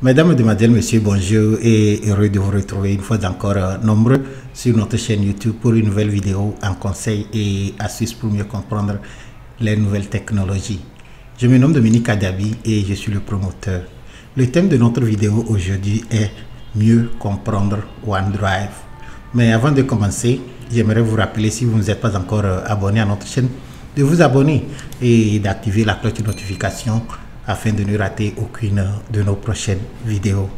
Mesdames, Mesdemoiselles, Messieurs, bonjour et heureux de vous retrouver une fois encore nombreux sur notre chaîne YouTube pour une nouvelle vidéo en conseils et astuces pour mieux comprendre les nouvelles technologies. Je me nomme Dominique Adabi et je suis le promoteur. Le thème de notre vidéo aujourd'hui est mieux comprendre OneDrive. Mais avant de commencer, j'aimerais vous rappeler, si vous n'êtes pas encore abonné à notre chaîne, de vous abonner et d'activer la cloche de notification afin de ne rater aucune de nos prochaines vidéos.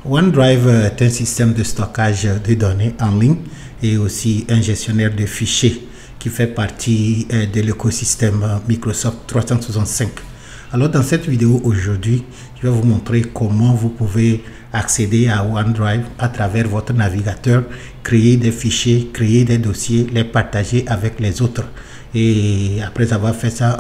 OneDrive est un système de stockage de données en ligne et aussi un gestionnaire de fichiers qui fait partie de l'écosystème Microsoft 365. Alors dans cette vidéo aujourd'hui, je vais vous montrer comment vous pouvez accéder à OneDrive à travers votre navigateur, créer des fichiers, créer des dossiers, les partager avec les autres. Et après avoir fait ça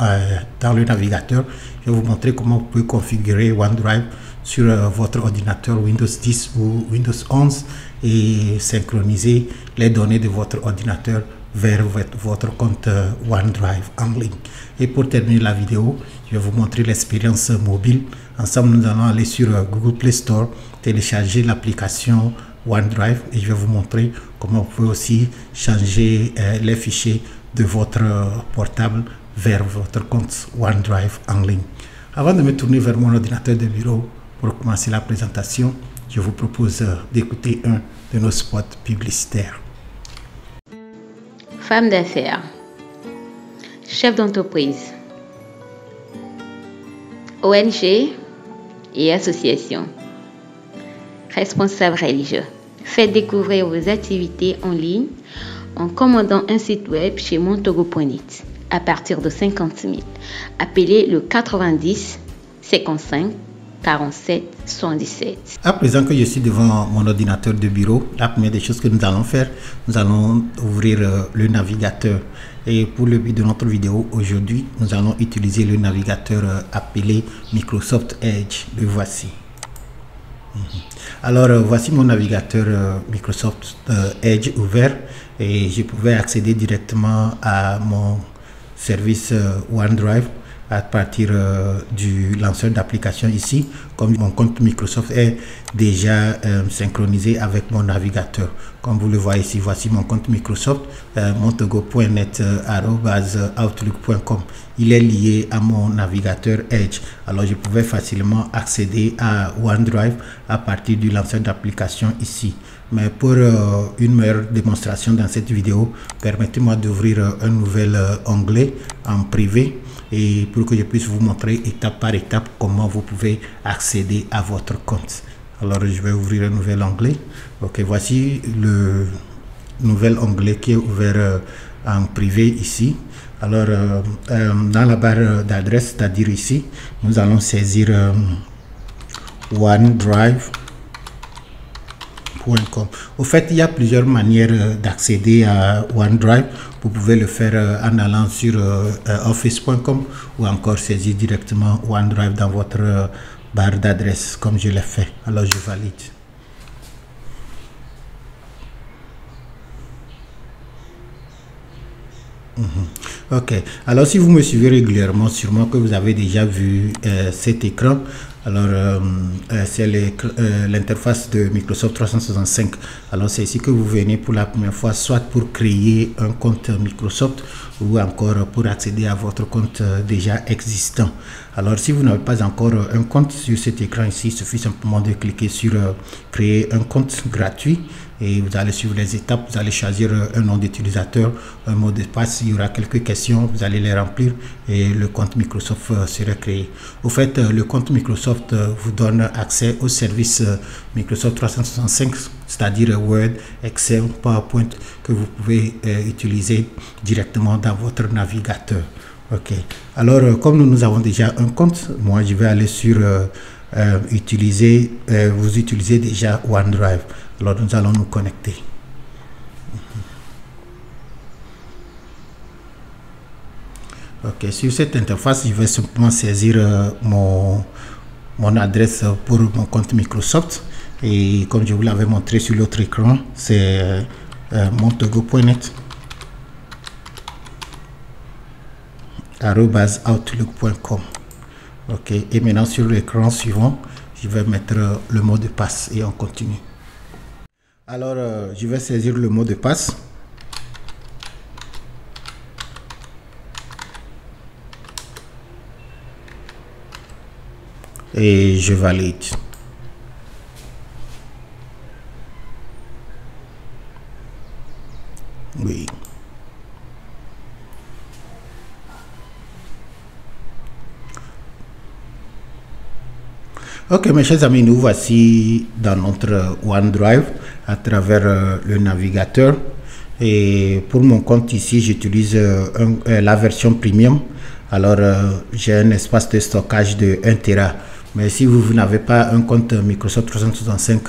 dans le navigateur, je vais vous montrer comment vous pouvez configurer OneDrive sur votre ordinateur Windows 10 ou Windows 11 et synchroniser les données de votre ordinateur vers votre compte OneDrive en ligne. Et pour terminer la vidéo, je vais vous montrer l'expérience mobile. Ensemble, nous allons aller sur Google Play Store, télécharger l'application OneDrive et je vais vous montrer comment vous pouvez aussi changer les fichiers de votre portable vers votre compte OneDrive en ligne. Avant de me tourner vers mon ordinateur de bureau pour commencer la présentation, je vous propose d'écouter un de nos spots publicitaires. Femme d'affaires, chef d'entreprise, ONG et associations, responsables religieux. Faites découvrir vos activités en ligne en commandant un site web chez montogo.net à partir de 50 000. Appelez le 90 55 47 77. À présent que je suis devant mon ordinateur de bureau, la première des choses que nous allons faire, nous allons ouvrir le navigateur. Et pour le but de notre vidéo aujourd'hui, nous allons utiliser le navigateur appelé Microsoft Edge. Le voici. Alors voici mon navigateur Microsoft Edge ouvert et je pouvais accéder directement à mon service OneDrive à partir du lanceur d'application ici. Comme mon compte Microsoft est déjà synchronisé avec mon navigateur, comme vous le voyez ici, voici mon compte Microsoft montogo.net @outlook.com. il est lié à mon navigateur Edge, alors je pouvais facilement accéder à OneDrive à partir du lanceur d'application ici. Mais pour une meilleure démonstration dans cette vidéo, permettez-moi d'ouvrir un nouvel onglet en privé et pour que je puisse vous montrer étape par étape comment vous pouvez accéder à votre compte. Alors je vais ouvrir un nouvel onglet. Ok, voici le nouvel onglet qui est ouvert en privé ici. Alors dans la barre d'adresse, c'est-à-dire ici, nous allons saisir OneDrive.com. Au fait, il y a plusieurs manières d'accéder à OneDrive. Vous pouvez le faire en allant sur office.com ou encore saisir directement OneDrive dans votre barre d'adresse comme je l'ai fait. Alors je valide. Ok, alors si vous me suivez régulièrement, sûrement que vous avez déjà vu cet écran. Alors c'est l'interface de Microsoft 365. Alors c'est ici que vous venez pour la première fois, soit pour créer un compte Microsoft ou encore pour accéder à votre compte déjà existant. Alors si vous n'avez pas encore un compte sur cet écran ici, il suffit simplement de cliquer sur créer un compte gratuit et vous allez suivre les étapes. Vous allez choisir un nom d'utilisateur, un mot de passe, il y aura quelques questions, vous allez les remplir et le compte Microsoft sera créé. Au fait, le compte Microsoft vous donne accès aux services Microsoft 365, c'est-à-dire Word, Excel, PowerPoint, que vous pouvez utiliser directement dans votre navigateur. Ok, alors comme nous avons déjà un compte, moi je vais aller sur vous utilisez déjà OneDrive. Alors nous allons nous connecter. Ok, sur cette interface, je vais simplement saisir mon adresse pour mon compte Microsoft. Et comme je vous l'avais montré sur l'autre écran, c'est montogo.net @outlook.com. Ok, et maintenant sur l'écran suivant, je vais mettre le mot de passe et on continue. Alors, je vais saisir le mot de passe. Et je valide. Oui. Ok, mes chers amis, nous voici dans notre OneDrive à travers le navigateur. Et pour mon compte ici, j'utilise la version premium. Alors, j'ai un espace de stockage de 1 Tera. Mais si vous n'avez pas un compte Microsoft 365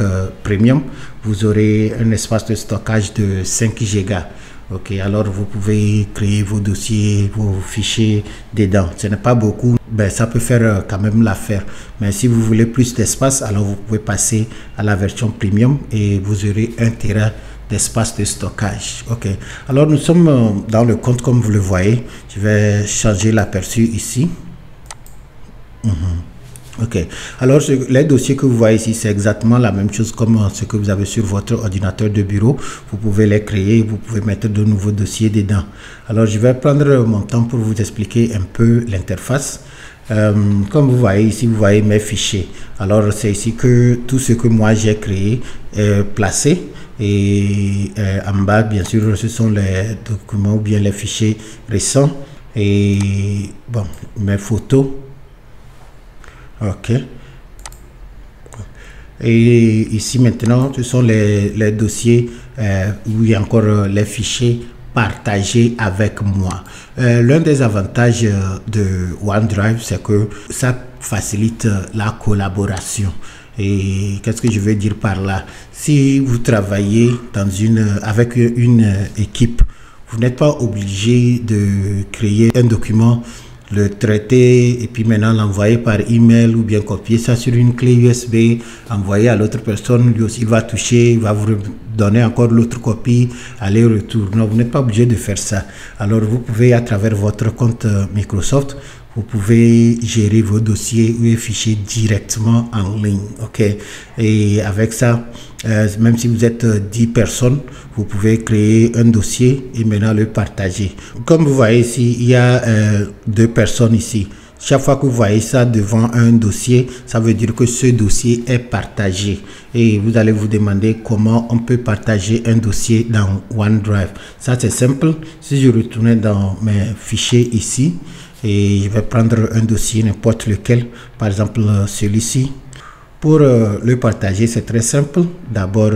Premium, vous aurez un espace de stockage de 5 Go. Ok, alors vous pouvez créer vos dossiers, vos fichiers dedans. Ce n'est pas beaucoup, ben ça peut faire quand même l'affaire. Mais si vous voulez plus d'espace, alors vous pouvez passer à la version Premium et vous aurez 1 Tera d'espace de stockage. Ok, alors nous sommes dans le compte comme vous le voyez. Je vais changer l'aperçu ici. Ok, alors les dossiers que vous voyez ici, c'est exactement la même chose comme ce que vous avez sur votre ordinateur de bureau. Vous pouvez les créer, vous pouvez mettre de nouveaux dossiers dedans. Alors je vais prendre mon temps pour vous expliquer un peu l'interface. Comme vous voyez ici, vous voyez mes fichiers. Alors c'est ici que tout ce que moi j'ai créé est placé. Et en bas, bien sûr, ce sont les documents ou bien les fichiers récents. Et bon, mes photos. Ok. Et ici maintenant, ce sont les dossiers où il y a encore les fichiers partagés avec moi. L'un des avantages de OneDrive, c'est que ça facilite la collaboration. Et qu'est-ce que je veux dire par là? Si vous travaillez avec une équipe, vous n'êtes pas obligé de créer un document, le traiter et puis maintenant l'envoyer par email ou bien copier ça sur une clé USB, envoyer à l'autre personne, lui aussi il va toucher, il va vous donner encore l'autre copie, aller-retour. Non, vous n'êtes pas obligé de faire ça. Alors vous pouvez à travers votre compte Microsoft, vous pouvez gérer vos dossiers ou les fichiers directement en ligne. Ok, et avec ça, même si vous êtes 10 personnes, vous pouvez créer un dossier et maintenant le partager. Comme vous voyez ici, il y a 2 personnes ici. Chaque fois que vous voyez ça devant un dossier, ça veut dire que ce dossier est partagé. Et vous allez vous demander comment on peut partager un dossier dans OneDrive. Ça, c'est simple. Si je retourne dans mes fichiers ici, et je vais prendre un dossier, n'importe lequel, par exemple celui-ci. Pour le partager, c'est très simple. D'abord,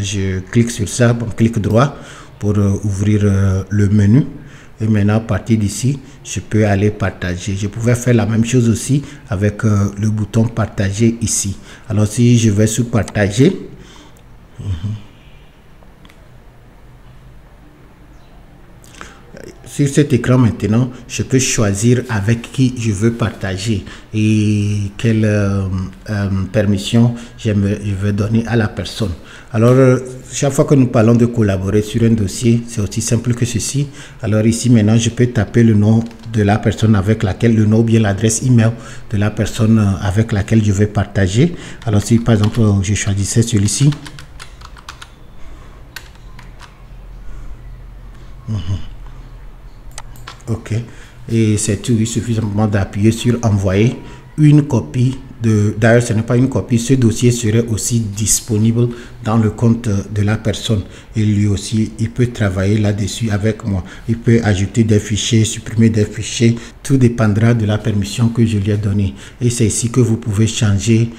je clique sur ça, bon, clic droit pour ouvrir le menu. Et maintenant, à partir d'ici, je peux aller partager. Je pouvais faire la même chose aussi avec le bouton partager ici. Alors, si je vais sur partager, sur cet écran maintenant, je peux choisir avec qui je veux partager et quelle permission je veux donner à la personne. Alors, chaque fois que nous parlons de collaborer sur un dossier, c'est aussi simple que ceci. Alors ici maintenant, je peux taper le nom de la personne avec laquelle, le nom ou bien l'adresse email de la personne avec laquelle je vais partager. Alors si par exemple, je choisissais celui-ci. Ok, et c'est tout. Il suffit simplement d'appuyer sur envoyer une copie d'ailleurs ce n'est pas une copie, ce dossier serait aussi disponible dans le compte de la personne et lui aussi il peut travailler là-dessus avec moi. Il peut ajouter des fichiers, supprimer des fichiers, tout dépendra de la permission que je lui ai donnée. Et c'est ici que vous pouvez changer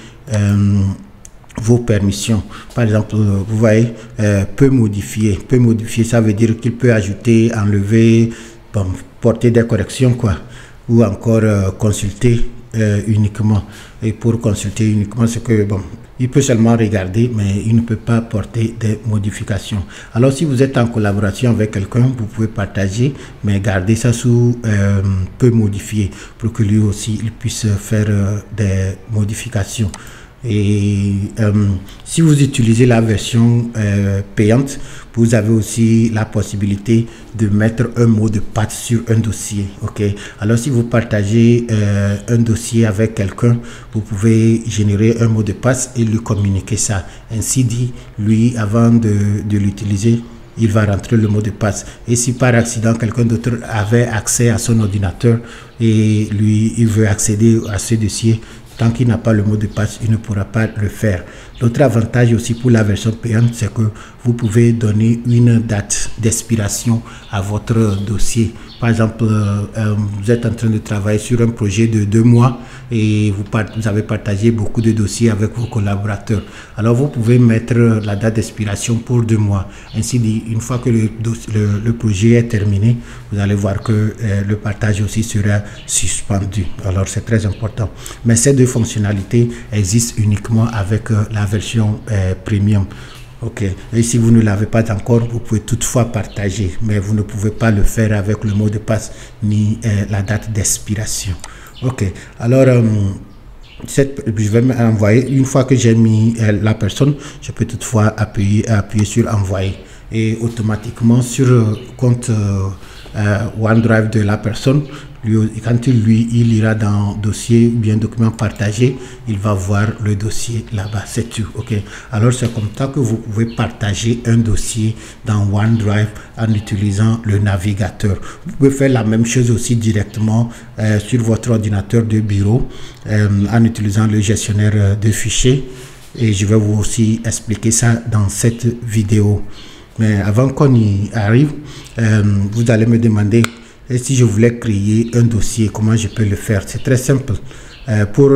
vos permissions. Par exemple, vous voyez, peut modifier, ça veut dire qu'il peut ajouter, enlever, bon, porter des corrections quoi, ou encore consulter uniquement. Et pour consulter uniquement, c'est que bon, il peut seulement regarder, mais il ne peut pas porter des modifications. Alors si vous êtes en collaboration avec quelqu'un, vous pouvez partager, mais garder ça sous peut modifier pour que lui aussi il puisse faire des modifications. Et si vous utilisez la version payante, vous avez aussi la possibilité de mettre un mot de passe sur un dossier. Ok. Alors si vous partagez un dossier avec quelqu'un, vous pouvez générer un mot de passe et lui communiquer ça. Ainsi dit, lui, avant de l'utiliser, il va rentrer le mot de passe. Et si par accident quelqu'un d'autre avait accès à son ordinateur et lui, il veut accéder à ce dossier, tant qu'il n'a pas le mot de passe, il ne pourra pas le faire. L'autre avantage aussi pour la version payante, c'est que vous pouvez donner une date d'expiration à votre dossier. Par exemple, vous êtes en train de travailler sur un projet de 2 mois et vous avez partagé beaucoup de dossiers avec vos collaborateurs. Alors, vous pouvez mettre la date d'expiration pour 2 mois. Ainsi, une fois que le projet est terminé, vous allez voir que le partage aussi sera suspendu. Alors, c'est très important. Mais ces deux fonctionnalités existent uniquement avec la version premium. Ok, et si vous ne l'avez pas encore, vous pouvez toutefois partager, mais vous ne pouvez pas le faire avec le mot de passe ni la date d'expiration. Ok, alors je vais m'envoyer. Une fois que j'ai mis la personne, je peux toutefois appuyer sur envoyer et automatiquement sur le compte OneDrive de la personne. Quand il ira dans dossier ou bien document partagé, il va voir le dossier là-bas, c'est tout. Ok, alors c'est comme ça que vous pouvez partager un dossier dans OneDrive en utilisant le navigateur. Vous pouvez faire la même chose aussi directement sur votre ordinateur de bureau en utilisant le gestionnaire de fichiers, et je vais vous aussi expliquer ça dans cette vidéo. Mais avant qu'on y arrive, vous allez me demander, et si je voulais créer un dossier, comment je peux le faire? C'est très simple. Pour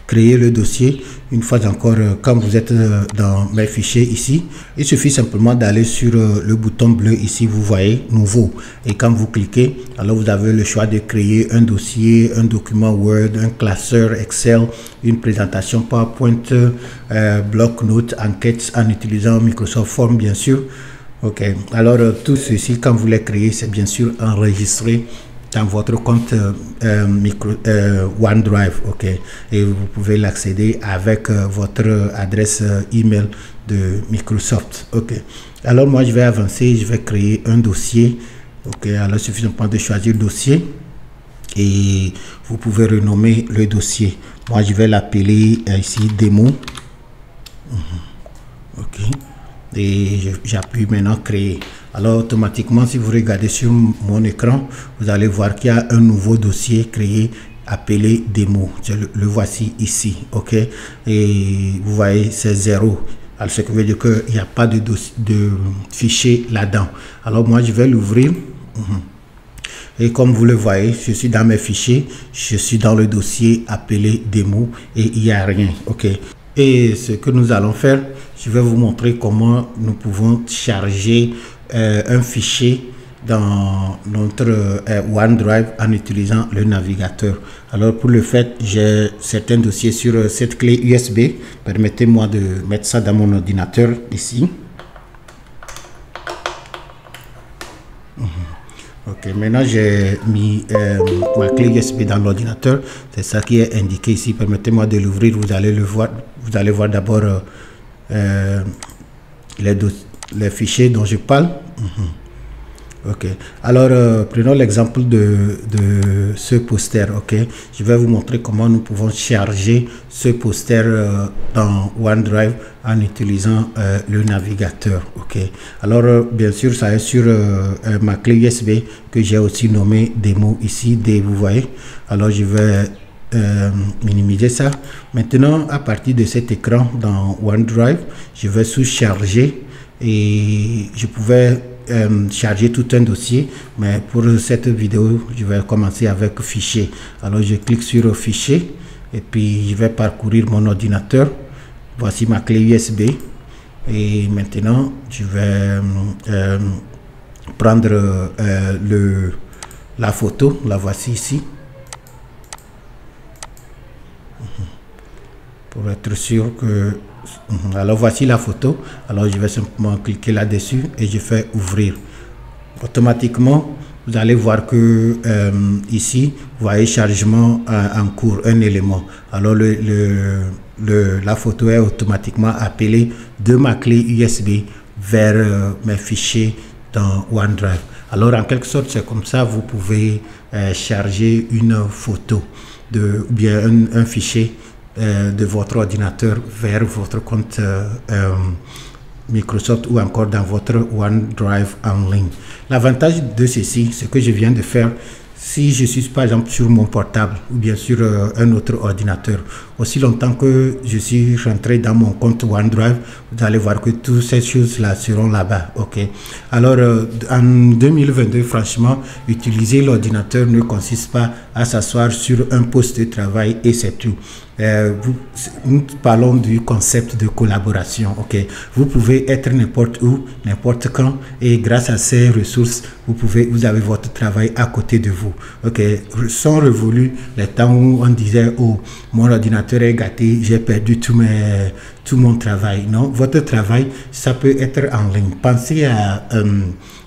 créer le dossier, une fois encore, quand vous êtes dans mes fichiers ici, il suffit simplement d'aller sur le bouton bleu ici, vous voyez, nouveau. Et quand vous cliquez, alors vous avez le choix de créer un dossier, un document Word, un classeur Excel, une présentation PowerPoint, bloc-notes, enquêtes en utilisant Microsoft Form, bien sûr. Ok, alors tout ceci, quand vous les créez, c'est bien sûr enregistré dans votre compte OneDrive. Ok, et vous pouvez l'accéder avec votre adresse email de Microsoft. Ok, alors moi je vais avancer, je vais créer un dossier. Ok, alors il suffit simplement de choisir dossier et vous pouvez renommer le dossier. Moi je vais l'appeler ici démo. Ok. Et j'appuie maintenant créer. Alors automatiquement, si vous regardez sur mon écran, vous allez voir qu'il y a un nouveau dossier créé appelé démo. Le voici ici. Ok, et vous voyez c'est 0. Alors ce qui veut dire qu'il n'y a pas de fichier là-dedans. Alors moi je vais l'ouvrir. Et comme vous le voyez, je suis dans mes fichiers, je suis dans le dossier appelé démo et il n'y a rien. Ok, et ce que nous allons faire, je vais vous montrer comment nous pouvons charger un fichier dans notre OneDrive en utilisant le navigateur. Alors pour le fait, j'ai certains dossiers sur cette clé USB. Permettez-moi de mettre ça dans mon ordinateur ici. Ok, maintenant j'ai mis ma clé USB dans l'ordinateur. C'est ça qui est indiqué ici. Permettez-moi de l'ouvrir. Vous allez le voir. Vous allez voir d'abord les fichiers dont je parle. Ok, alors prenons l'exemple de ce poster. Ok, je vais vous montrer comment nous pouvons charger ce poster dans OneDrive en utilisant le navigateur. Ok, alors bien sûr ça est sur ma clé USB que j'ai aussi nommé démo ici, vous voyez. Alors je vais minimiser ça. Maintenant à partir de cet écran dans OneDrive, je vais sous-charger et je pouvais charger tout un dossier, mais pour cette vidéo je vais commencer avec fichier. Alors je clique sur fichier et puis je vais parcourir mon ordinateur. Voici ma clé USB et maintenant je vais prendre la photo. La voici ici pour être sûr que... Alors voici la photo. Alors je vais simplement cliquer là-dessus et je fais ouvrir. Automatiquement, vous allez voir que ici, vous voyez chargement en cours, un élément. Alors la photo est automatiquement appelée de ma clé USB vers mes fichiers dans OneDrive. Alors en quelque sorte, c'est comme ça vous pouvez charger une photo ou bien un fichier de votre ordinateur vers votre compte Microsoft ou encore dans votre OneDrive en ligne. L'avantage de ceci, ce que je viens de faire, si je suis par exemple sur mon portable ou bien sur un autre ordinateur, aussi longtemps que je suis rentré dans mon compte OneDrive, vous allez voir que toutes ces choses-là seront là-bas. Ok. Alors en 2022, franchement, utiliser l'ordinateur ne consiste pas à s'asseoir sur un poste de travail et c'est tout. Nous parlons du concept de collaboration. Ok, vous pouvez être n'importe où, n'importe quand, et grâce à ces ressources, vous avez votre travail à côté de vous. Ok, sont révolus les temps où on disait oh mon ordinateur est gâté, j'ai perdu tout mon travail. Non, votre travail ça peut être en ligne. Pensez à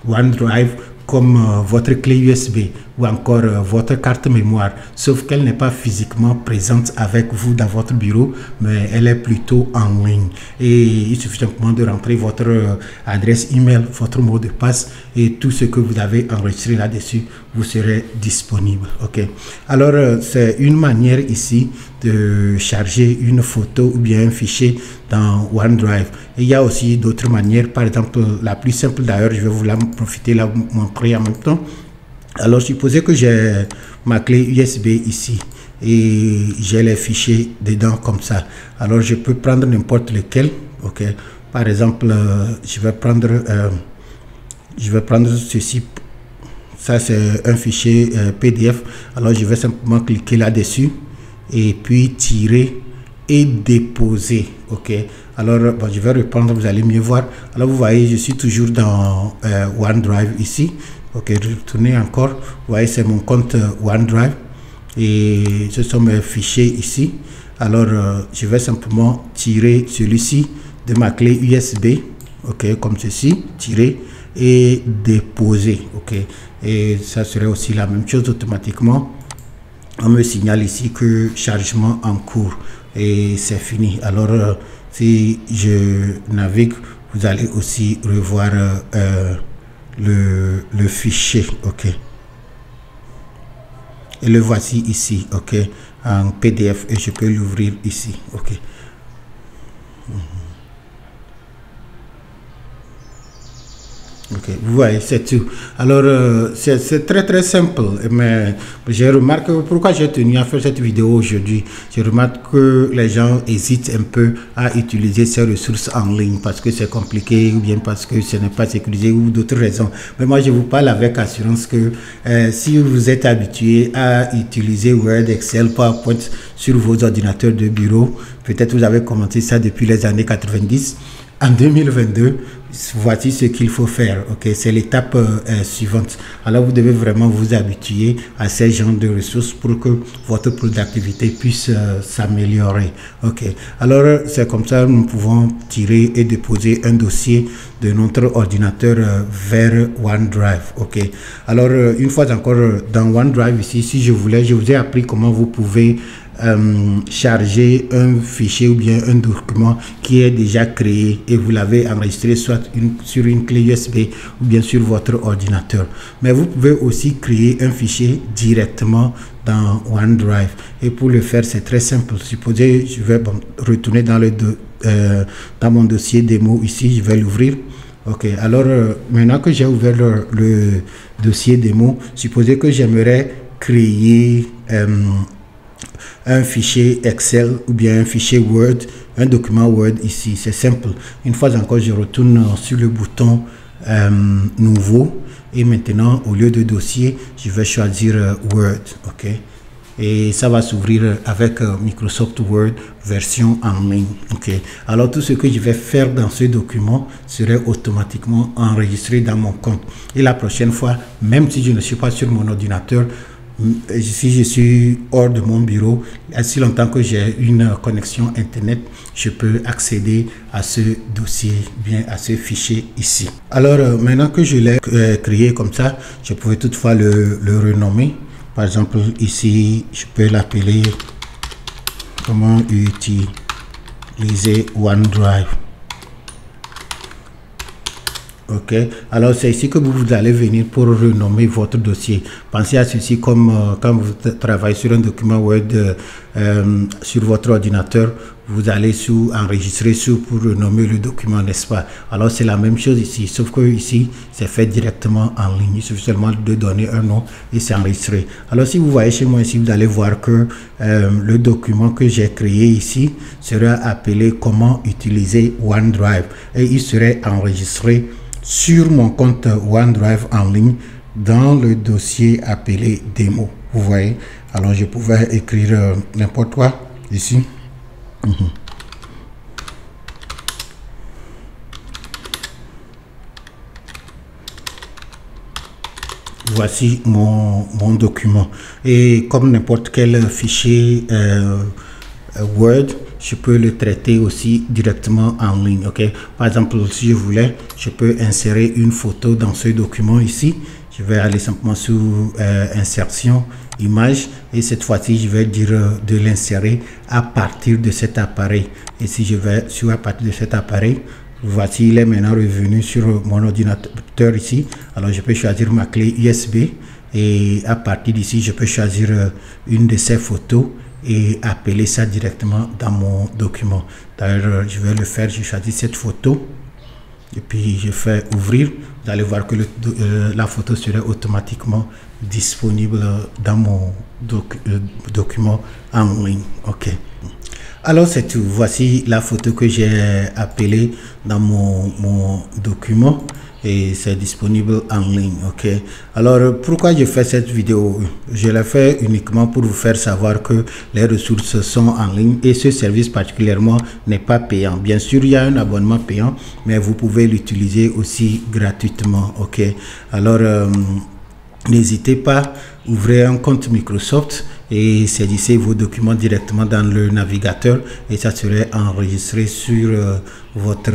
OneDrive comme votre clé USB ou encore votre carte mémoire, sauf qu'elle n'est pas physiquement présente avec vous dans votre bureau, mais elle est plutôt en ligne. Et il suffit simplement de rentrer votre adresse email, votre mot de passe et tout ce que vous avez enregistré là-dessus, vous serez disponible. Ok. Alors, c'est une manière ici de charger une photo ou bien un fichier dans OneDrive. Et il y a aussi d'autres manières. Par exemple, la plus simple d'ailleurs, je vais vous la profiter, la montrer en même temps. Alors, supposez que j'ai ma clé USB ici et j'ai les fichiers dedans comme ça. Alors, je peux prendre n'importe lequel. Ok. Par exemple, je vais prendre ceci. Ça, c'est un fichier PDF. Alors, je vais simplement cliquer là-dessus et puis tirer et déposer. Ok. Alors, bon, je vais reprendre, vous allez mieux voir. Alors, vous voyez, je suis toujours dans OneDrive ici. Ok, retournez encore. Vous voyez, c'est mon compte OneDrive et ce sont mes fichiers ici. Alors, je vais simplement tirer celui-ci de ma clé USB. Ok, comme ceci, tirer et déposer. Ok, et ça serait aussi la même chose automatiquement. On me signale ici que chargement en cours et c'est fini. Alors, si je navigue, vous allez aussi revoir le fichier. Ok, et le voici ici. Ok, en PDF et je peux l'ouvrir ici. Ok. Ok, vous voyez, c'est tout. Alors, c'est très simple, mais j'ai remarqué, pourquoi j'ai tenu à faire cette vidéo aujourd'hui, je remarque que les gens hésitent un peu à utiliser ces ressources en ligne parce que c'est compliqué ou bien parce que ce n'est pas sécurisé ou d'autres raisons. Mais moi, je vous parle avec assurance que si vous êtes habitué à utiliser Word, Excel, PowerPoint sur vos ordinateurs de bureau, peut-être vous avez commencé ça depuis les années 90, en 2022, voici ce qu'il faut faire. Ok, c'est l'étape suivante. Alors, vous devez vraiment vous habituer à ces genres de ressources pour que votre productivité puisse s'améliorer. Ok, alors c'est comme ça que nous pouvons tirer et déposer un dossier de notre ordinateur vers OneDrive. Ok, alors une fois encore dans OneDrive ici, si je vous ai appris comment vous pouvez charger un fichier ou bien un document qui est déjà créé et vous l'avez enregistré soit sur une clé USB ou bien sur votre ordinateur. Mais vous pouvez aussi créer un fichier directement dans OneDrive. Et pour le faire, c'est très simple. Supposez, je vais retourner dans mon dossier démo ici, je vais l'ouvrir. Ok, alors maintenant que j'ai ouvert le dossier démo, supposez que j'aimerais créer un fichier Excel ou bien un fichier Word, un document Word ici. C'est simple. Une fois encore, je retourne sur le bouton nouveau et maintenant au lieu de dossier, je vais choisir Word. Ok, et ça va s'ouvrir avec Microsoft Word version en ligne. Ok, alors tout ce que je vais faire dans ce document serait automatiquement enregistré dans mon compte et la prochaine fois, même si je ne suis pas sur mon ordinateur, si je suis hors de mon bureau, si longtemps que j'ai une connexion internet, je peux accéder à ce dossier, bien à ce fichier ici. Alors maintenant que je l'ai créé comme ça, je pouvais toutefois le renommer. Par exemple ici, je peux l'appeler comment utiliser utiliser OneDrive. Ok, alors c'est ici que vous allez venir pour renommer votre dossier. Pensez à ceci comme quand vous travaillez sur un document Word sur votre ordinateur, vous allez enregistrer pour renommer le document, n'est-ce pas? Alors c'est la même chose ici, sauf que ici c'est fait directement en ligne. Il suffit seulement de donner un nom et c'est enregistré. Alors si vous voyez chez moi ici, vous allez voir que le document que j'ai créé ici sera appelé comment utiliser OneDrive et il serait enregistré sur mon compte OneDrive en ligne dans le dossier appelé démo. Vous voyez, alors je pouvais écrire n'importe quoi ici. Voici mon document et comme n'importe quel fichier Word, je peux le traiter aussi directement en ligne. Ok, par exemple, si je voulais, je peux insérer une photo dans ce document ici. Je vais aller simplement sur insertion image et cette fois-ci je vais dire de l'insérer à partir de cet appareil. Et si je vais sur à partir de cet appareil, voici, il est maintenant revenu sur mon ordinateur ici. Alors je peux choisir ma clé USB et à partir d'ici je peux choisir une de ces photos et appeler ça directement dans mon document. D'ailleurs je vais le faire, je choisis cette photo et puis je fais ouvrir. Vous allez voir que la photo serait automatiquement disponible dans mon document en ligne. Ok, alors c'est tout. Voici la photo que j'ai appelée dans mon document et c'est disponible en ligne. Ok, alors pourquoi je fais cette vidéo? Je l'ai fait uniquement pour vous faire savoir que les ressources sont en ligne et ce service particulièrement n'est pas payant. Bien sûr il y a un abonnement payant, mais vous pouvez l'utiliser aussi gratuitement. Ok, alors n'hésitez pas, ouvrez un compte Microsoft et saisissez vos documents directement dans le navigateur et ça serait enregistré sur votre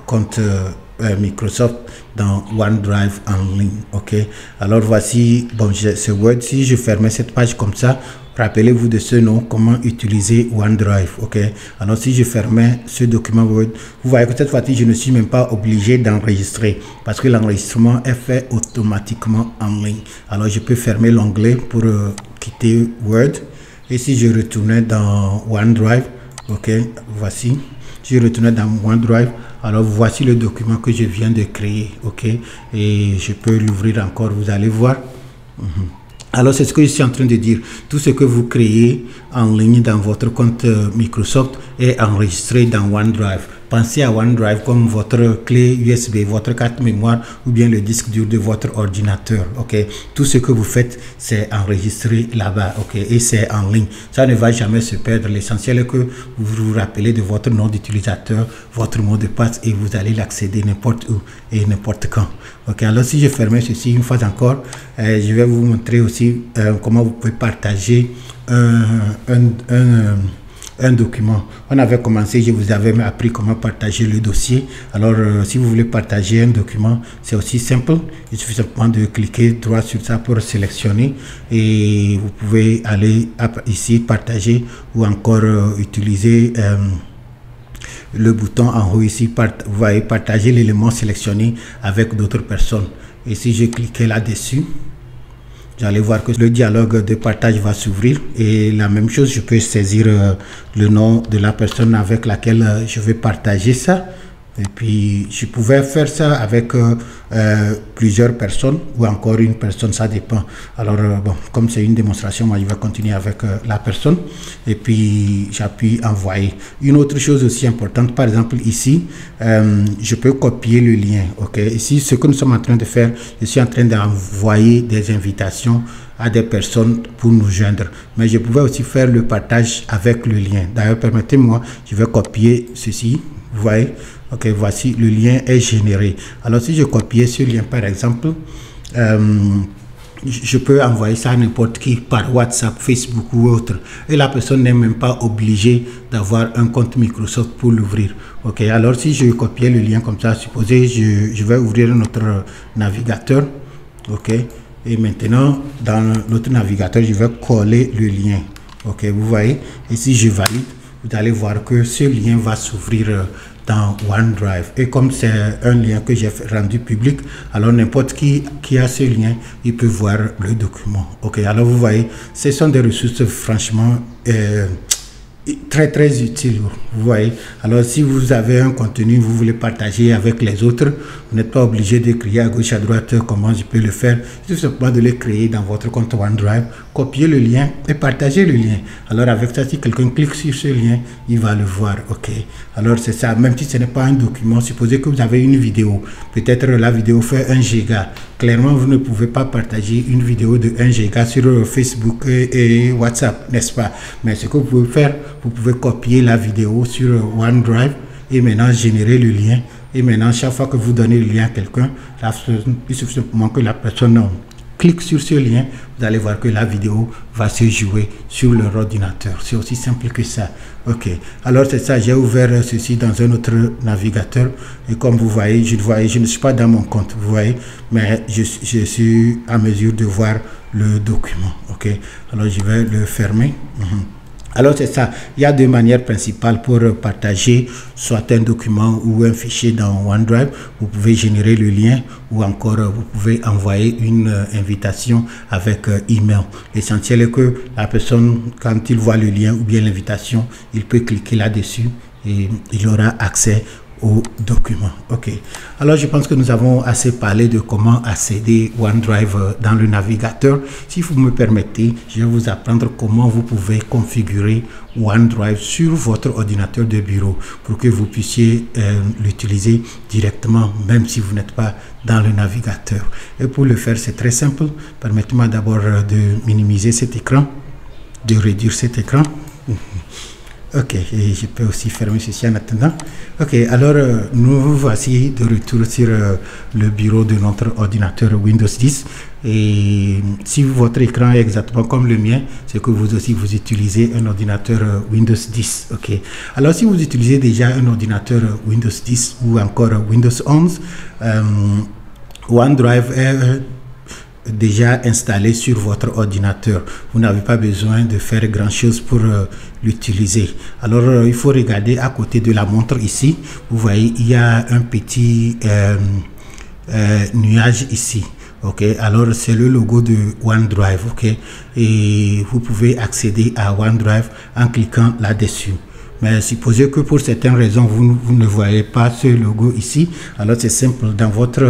compte Microsoft dans OneDrive en ligne. Ok, alors voici, bon, ce Word. Si je fermais cette page comme ça, rappelez-vous de ce nom, comment utiliser OneDrive. Ok, alors si je fermais ce document Word, vous voyez que cette fois-ci je ne suis même pas obligé d'enregistrer parce que l'enregistrement est fait automatiquement en ligne. Alors je peux fermer l'onglet pour quitter Word et si je retournais dans OneDrive, ok, voici, si je retournais dans OneDrive, alors voici le document que je viens de créer. Ok, et je peux l'ouvrir encore, vous allez voir. Alors c'est ce que je suis en train de dire, tout ce que vous créez en ligne dans votre compte Microsoft est enregistré dans OneDrive. Pensez à OneDrive comme votre clé USB, votre carte mémoire ou bien le disque dur de votre ordinateur. Ok, tout ce que vous faites c'est enregistré là-bas. Ok, et c'est en ligne, ça ne va jamais se perdre. L'essentiel est que vous vous rappelez de votre nom d'utilisateur, votre mot de passe et vous allez l'accéder n'importe où et n'importe quand. Ok, alors si je fermais ceci une fois encore, je vais vous montrer aussi comment vous pouvez partager un document. On avait commencé, je vous avais appris comment partager le dossier. Alors si vous voulez partager un document, c'est aussi simple. Il suffit simplement de cliquer droit sur ça pour sélectionner et vous pouvez aller ici partager ou encore utiliser le bouton en haut ici. Vous voyez partager l'élément sélectionné avec d'autres personnes et si je cliquais là-dessus, vous allez voir que le dialogue de partage va s'ouvrir et la même chose, je peux saisir le nom de la personne avec laquelle je vais partager ça. Et puis je pouvais faire ça avec plusieurs personnes ou encore une personne, ça dépend. Alors bon, comme c'est une démonstration, moi je vais continuer avec la personne et puis j'appuie envoyer. Une autre chose aussi importante, par exemple ici, je peux copier le lien. Ok, ici ce que nous sommes en train de faire, je suis en train d'envoyer des invitations à des personnes pour nous joindre, mais je pouvais aussi faire le partage avec le lien. D'ailleurs permettez-moi, je vais copier ceci, vous voyez. Ok, voici le lien est généré. Alors si je copiais ce lien par exemple, je peux envoyer ça à n'importe qui par WhatsApp, Facebook ou autre et la personne n'est même pas obligée d'avoir un compte Microsoft pour l'ouvrir. Ok, alors si je copiais le lien comme ça, supposez je vais ouvrir notre navigateur. Ok, et maintenant dans notre navigateur je vais coller le lien. Ok, vous voyez, et si je valide, vous allez voir que ce lien va s'ouvrir dans OneDrive. Et comme c'est un lien que j'ai rendu public, alors n'importe qui a ce lien, il peut voir le document. Ok, alors vous voyez, ce sont des ressources franchement très utiles, vous voyez. Alors si vous avez un contenu, vous voulez partager avec les autres, vous n'êtes pas obligé de créer à gauche à droite comment je peux le faire. C'est simplement de le créer dans votre compte OneDrive, copier le lien et partager le lien. Alors avec ça, si quelqu'un clique sur ce lien, il va le voir. Ok, alors c'est ça. Même si ce n'est pas un document, supposez que vous avez une vidéo, peut-être la vidéo fait 1 giga. Clairement, vous ne pouvez pas partager une vidéo de 1 giga sur Facebook et WhatsApp, n'est-ce pas? Mais ce que vous pouvez faire, vous pouvez copier la vidéo sur OneDrive et maintenant générer le lien. Et maintenant, chaque fois que vous donnez le lien à quelqu'un, il suffit simplement que la personne clique sur ce lien, vous allez voir que la vidéo va se jouer sur leur ordinateur. C'est aussi simple que ça. Ok, alors c'est ça, j'ai ouvert ceci dans un autre navigateur et comme vous voyez, je ne suis pas dans mon compte, vous voyez, mais je suis à mesure de voir le document. Ok, alors je vais le fermer. Alors c'est ça, il y a deux manières principales pour partager soit un document ou un fichier dans OneDrive. Vous pouvez générer le lien ou encore vous pouvez envoyer une invitation avec email. L'essentiel est que la personne, quand il voit le lien ou bien l'invitation, il peut cliquer là-dessus et il aura accès au document. Ok, alors je pense que nous avons assez parlé de comment accéder OneDrive dans le navigateur. Si vous me permettez, je vais vous apprendre comment vous pouvez configurer OneDrive sur votre ordinateur de bureau pour que vous puissiez l'utiliser directement même si vous n'êtes pas dans le navigateur. Et pour le faire, c'est très simple. Permettez-moi d'abord de minimiser cet écran, de réduire cet écran. Ok, et je peux aussi fermer ceci en attendant. Ok, alors nous voici de retour sur le bureau de notre ordinateur Windows 10. Et si votre écran est exactement comme le mien, c'est que vous aussi vous utilisez un ordinateur Windows 10. Ok, alors si vous utilisez déjà un ordinateur Windows 10 ou encore Windows 11, OneDrive est déjà installé sur votre ordinateur. Vous n'avez pas besoin de faire grand chose pour l'utiliser. Alors il faut regarder à côté de la montre ici. Vous voyez, il y a un petit nuage ici. Ok, alors c'est le logo de OneDrive. Ok, et vous pouvez accéder à OneDrive en cliquant là-dessus. Mais supposez que pour certaines raisons, vous ne voyez pas ce logo ici. Alors c'est simple, dans votre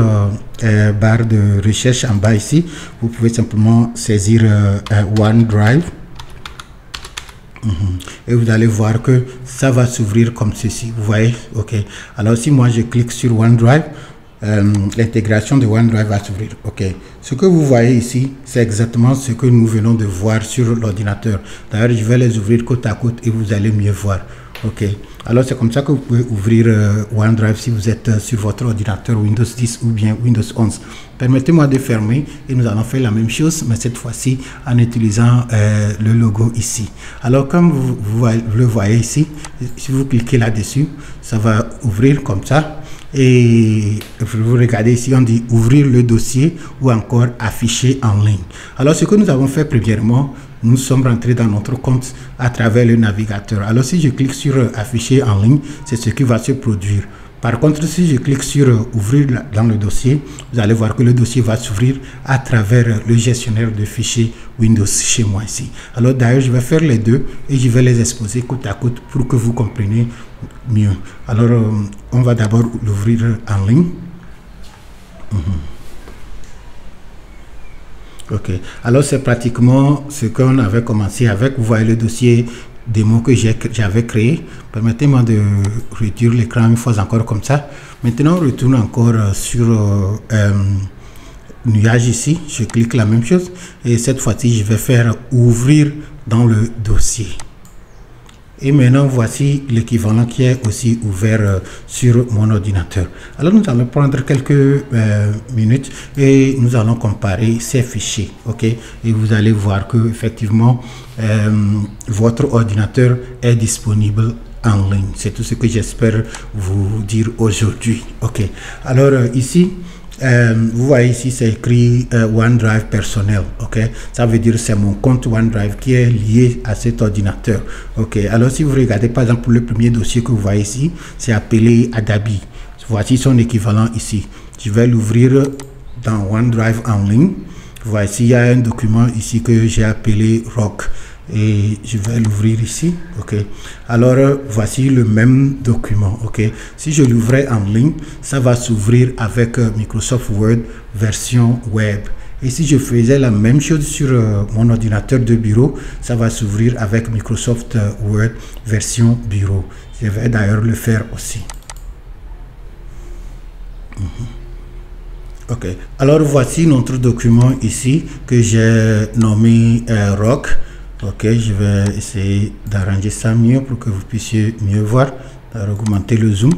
barre de recherche en bas ici, vous pouvez simplement saisir OneDrive. Et vous allez voir que ça va s'ouvrir comme ceci. Vous voyez, ok. Alors si moi je clique sur OneDrive, l'intégration de OneDrive va s'ouvrir. Ok, ce que vous voyez ici, c'est exactement ce que nous venons de voir sur l'ordinateur. D'ailleurs, je vais les ouvrir côte à côte et vous allez mieux voir. Ok, alors c'est comme ça que vous pouvez ouvrir OneDrive si vous êtes sur votre ordinateur Windows 10 ou bien Windows 11. Permettez-moi de fermer et nous allons faire la même chose, mais cette fois-ci en utilisant le logo ici. Alors comme vous le voyez ici, si vous cliquez là-dessus, ça va ouvrir comme ça. Et vous regardez ici, on dit ouvrir le dossier ou encore afficher en ligne. Alors ce que nous avons fait premièrement, nous sommes rentrés dans notre compte à travers le navigateur. Alors si je clique sur afficher en ligne, c'est ce qui va se produire. Par contre, si je clique sur ouvrir dans le dossier, vous allez voir que le dossier va s'ouvrir à travers le gestionnaire de fichiers Windows chez moi ici. Alors d'ailleurs, je vais faire les deux et je vais les exposer côte à côte pour que vous compreniez mieux. Alors, on va d'abord l'ouvrir en ligne. Ok, alors c'est pratiquement ce qu'on avait commencé avec. Vous voyez le dossier démo que j'avais créé. Permettez-moi de réduire l'écran une fois encore comme ça. Maintenant, on retourne encore sur nuage ici. Je clique la même chose et cette fois-ci, je vais faire ouvrir dans le dossier. Et maintenant, voici l'équivalent qui est aussi ouvert sur mon ordinateur. Alors, nous allons prendre quelques minutes et nous allons comparer ces fichiers. Ok, et vous allez voir que effectivement, votre ordinateur est disponible en ligne. C'est tout ce que j'espère vous dire aujourd'hui. Ok, alors ici, vous voyez ici, c'est écrit OneDrive personnel. Ok, ça veut dire c'est mon compte OneDrive qui est lié à cet ordinateur. Ok, alors si vous regardez par exemple le premier dossier que vous voyez ici, c'est appelé Adabi. Voici son équivalent ici. Je vais l'ouvrir dans OneDrive en ligne. Voici, il y a un document ici que j'ai appelé Rock. Et je vais l'ouvrir ici. Ok, alors voici le même document. Ok, si je l'ouvrais en ligne, ça va s'ouvrir avec Microsoft Word version web. Et si je faisais la même chose sur mon ordinateur de bureau, ça va s'ouvrir avec Microsoft Word version bureau. Je vais d'ailleurs le faire aussi. Ok, alors voici notre document ici que j'ai nommé Rock. Ok, je vais essayer d'arranger ça mieux pour que vous puissiez mieux voir, augmenter le zoom.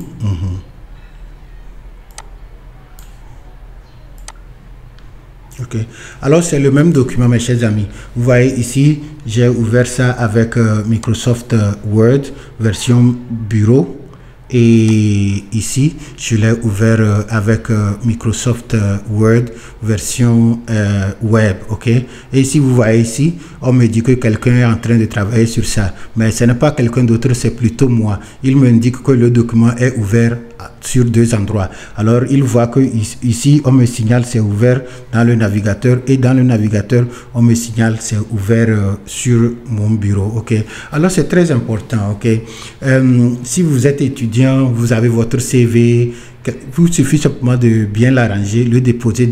Ok, alors c'est le même document mes chers amis. Vous voyez ici, j'ai ouvert ça avec Microsoft Word version bureau. Et ici, je l'ai ouvert avec Microsoft Word version web, ok. Et ici, vous voyez ici, on me dit que quelqu'un est en train de travailler sur ça. Mais ce n'est pas quelqu'un d'autre, c'est plutôt moi. Il m'indique que le document est ouvert sur deux endroits. Alors, il voit que ici, on me signale c'est ouvert dans le navigateur. Et dans le navigateur, on me signale c'est ouvert sur mon bureau, ok. Alors, c'est très important, ok. Si vous êtes étudiant, vous avez votre CV, il suffit simplement de bien l'arranger, le déposer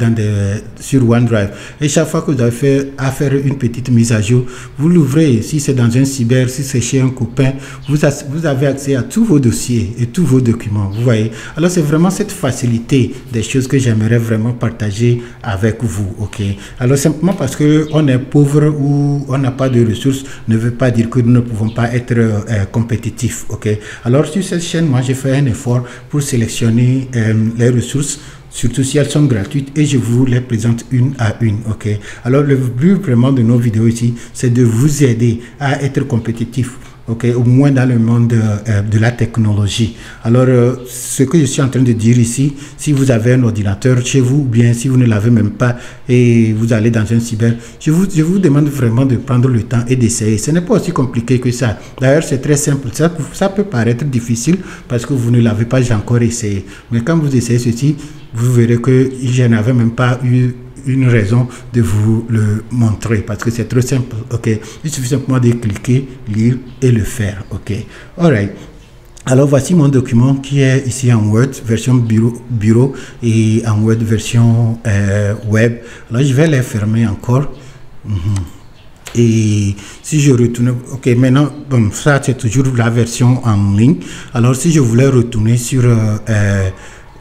sur OneDrive. Et chaque fois que vous avez à faire une petite mise à jour, vous l'ouvrez. Si c'est dans un cyber, si c'est chez un copain, vous avez accès à tous vos dossiers et tous vos documents. Vous voyez. Alors c'est vraiment cette facilité des choses que j'aimerais vraiment partager avec vous. Ok. Alors simplement parce que on est pauvre ou on n'a pas de ressources ne veut pas dire que nous ne pouvons pas être compétitifs. Ok. Alors sur cette chaîne, moi j'ai fait un effort pour sélectionner les ressources, surtout si elles sont gratuites, et je vous les présente une à une. Ok, alors le but vraiment de nos vidéos ici, c'est de vous aider à être compétitif. Ok, au moins dans le monde de la technologie. Alors, ce que je suis en train de dire ici, si vous avez un ordinateur chez vous, ou bien si vous ne l'avez même pas et vous allez dans un cyber, je vous demande vraiment de prendre le temps et d'essayer. Ce n'est pas aussi compliqué que ça. D'ailleurs, c'est très simple. Ça peut paraître difficile parce que vous ne l'avez pas encore essayé. Mais quand vous essayez ceci, vous verrez que je n'avais même pas eu une raison de vous le montrer parce que c'est très simple. Ok, il suffit simplement de cliquer, lire et le faire. Ok, alright. Alors voici mon document qui est ici en Word version bureau et en Word version web. Alors je vais les fermer encore. Et si je retourne, ok, maintenant, bon, ça c'est toujours la version en ligne. Alors si je voulais retourner sur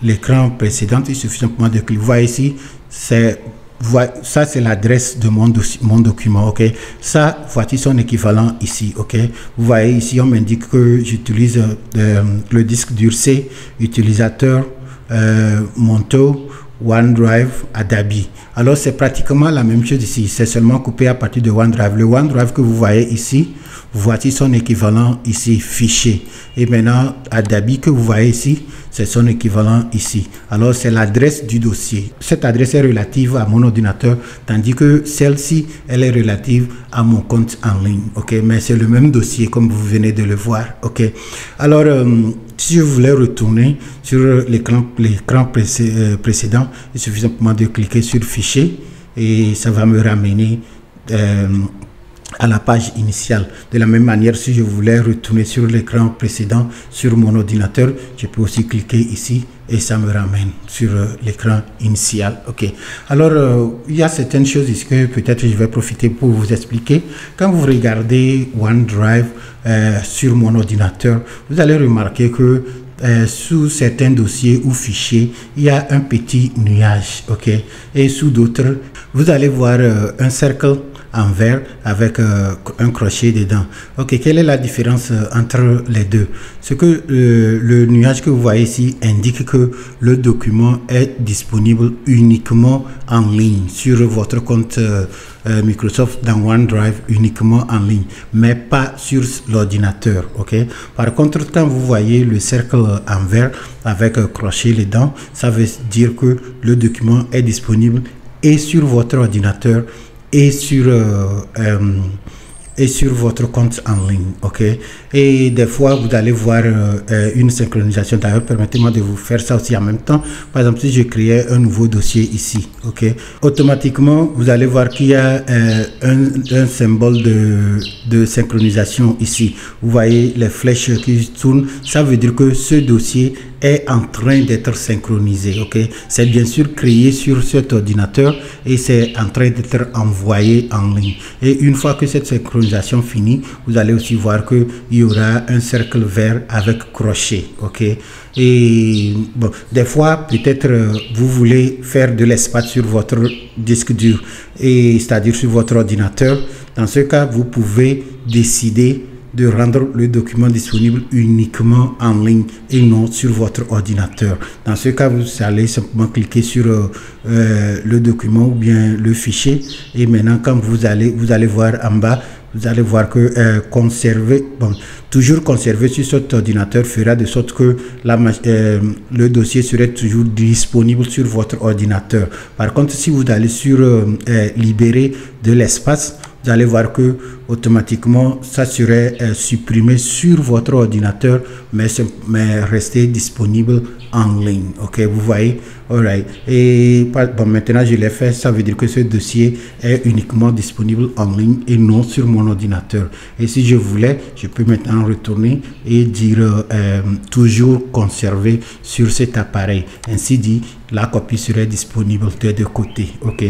l'écran précédent, il suffit simplement de cliquer. Vous voyez ici, ça c'est l'adresse de mon document. Ok, ça voici son équivalent ici. Ok, vous voyez ici on m'indique que j'utilise le disque dur C, utilisateur Monto, OneDrive, Adabi. Alors c'est pratiquement la même chose ici, c'est seulement coupé à partir de OneDrive. Le OneDrive que vous voyez ici, voici son équivalent ici, fichier. Et maintenant, Adabi que vous voyez ici, c'est son équivalent ici. Alors, c'est l'adresse du dossier. Cette adresse est relative à mon ordinateur, tandis que celle-ci, elle est relative à mon compte en ligne. Ok, mais c'est le même dossier comme vous venez de le voir. Ok, alors, si je voulais retourner sur l'écran précédent, il suffit simplement de cliquer sur fichier et ça va me ramener à la page initiale. De la même manière, si je voulais retourner sur l'écran précédent sur mon ordinateur, je peux aussi cliquer ici et ça me ramène sur l'écran initial. Ok, alors il y a certaines choses ici que peut-être je vais profiter pour vous expliquer. Quand vous regardez OneDrive sur mon ordinateur, vous allez remarquer que sous certains dossiers ou fichiers, il y a un petit nuage. Ok, et sous d'autres, vous allez voir un cercle en verre avec un crochet dedans. Ok, quelle est la différence entre les deux? Ce que le nuage que vous voyez ici indique que le document est disponible uniquement en ligne sur votre compte Microsoft dans OneDrive, uniquement en ligne, mais pas sur l'ordinateur. Ok. Par contre, quand vous voyez le cercle en vert avec crochet dedans, ça veut dire que le document est disponible et sur votre ordinateur et sur votre compte en ligne. Ok. Et des fois vous allez voir une synchronisation. D'ailleurs, permettez-moi de vous faire ça aussi en même temps. Par exemple, si je créais un nouveau dossier ici, ok, automatiquement vous allez voir qu'il y a un symbole de synchronisation ici. Vous voyez les flèches qui tournent, ça veut dire que ce dossier est en train d'être synchronisé. Ok, c'est bien sûr créé sur cet ordinateur et c'est en train d'être envoyé en ligne. Et une fois que cette synchronisation finit, vous allez aussi voir que il y aura un cercle vert avec crochet. Ok, et bon, des fois peut-être vous voulez faire de l'espace sur votre disque dur, et c'est-à-dire sur votre ordinateur. Dans ce cas, vous pouvez décider de rendre le document disponible uniquement en ligne et non sur votre ordinateur. Dans ce cas, vous allez simplement cliquer sur le document ou bien le fichier, et maintenant quand vous allez voir en bas, vous allez voir que conserver, bon, toujours conserver sur cet ordinateur fera de sorte que le dossier serait toujours disponible sur votre ordinateur. Par contre, si vous allez sur libérer de l'espace, vous allez voir que automatiquement ça serait supprimé sur votre ordinateur, mais rester disponible en ligne. Ok, vous voyez. Alright. Et bon, maintenant je l'ai fait, ça veut dire que ce dossier est uniquement disponible en ligne et non sur mon ordinateur. Et si je voulais, je peux maintenant retourner et dire toujours conserver sur cet appareil. Ainsi dit, la copie serait disponible des deux côtés. Ok.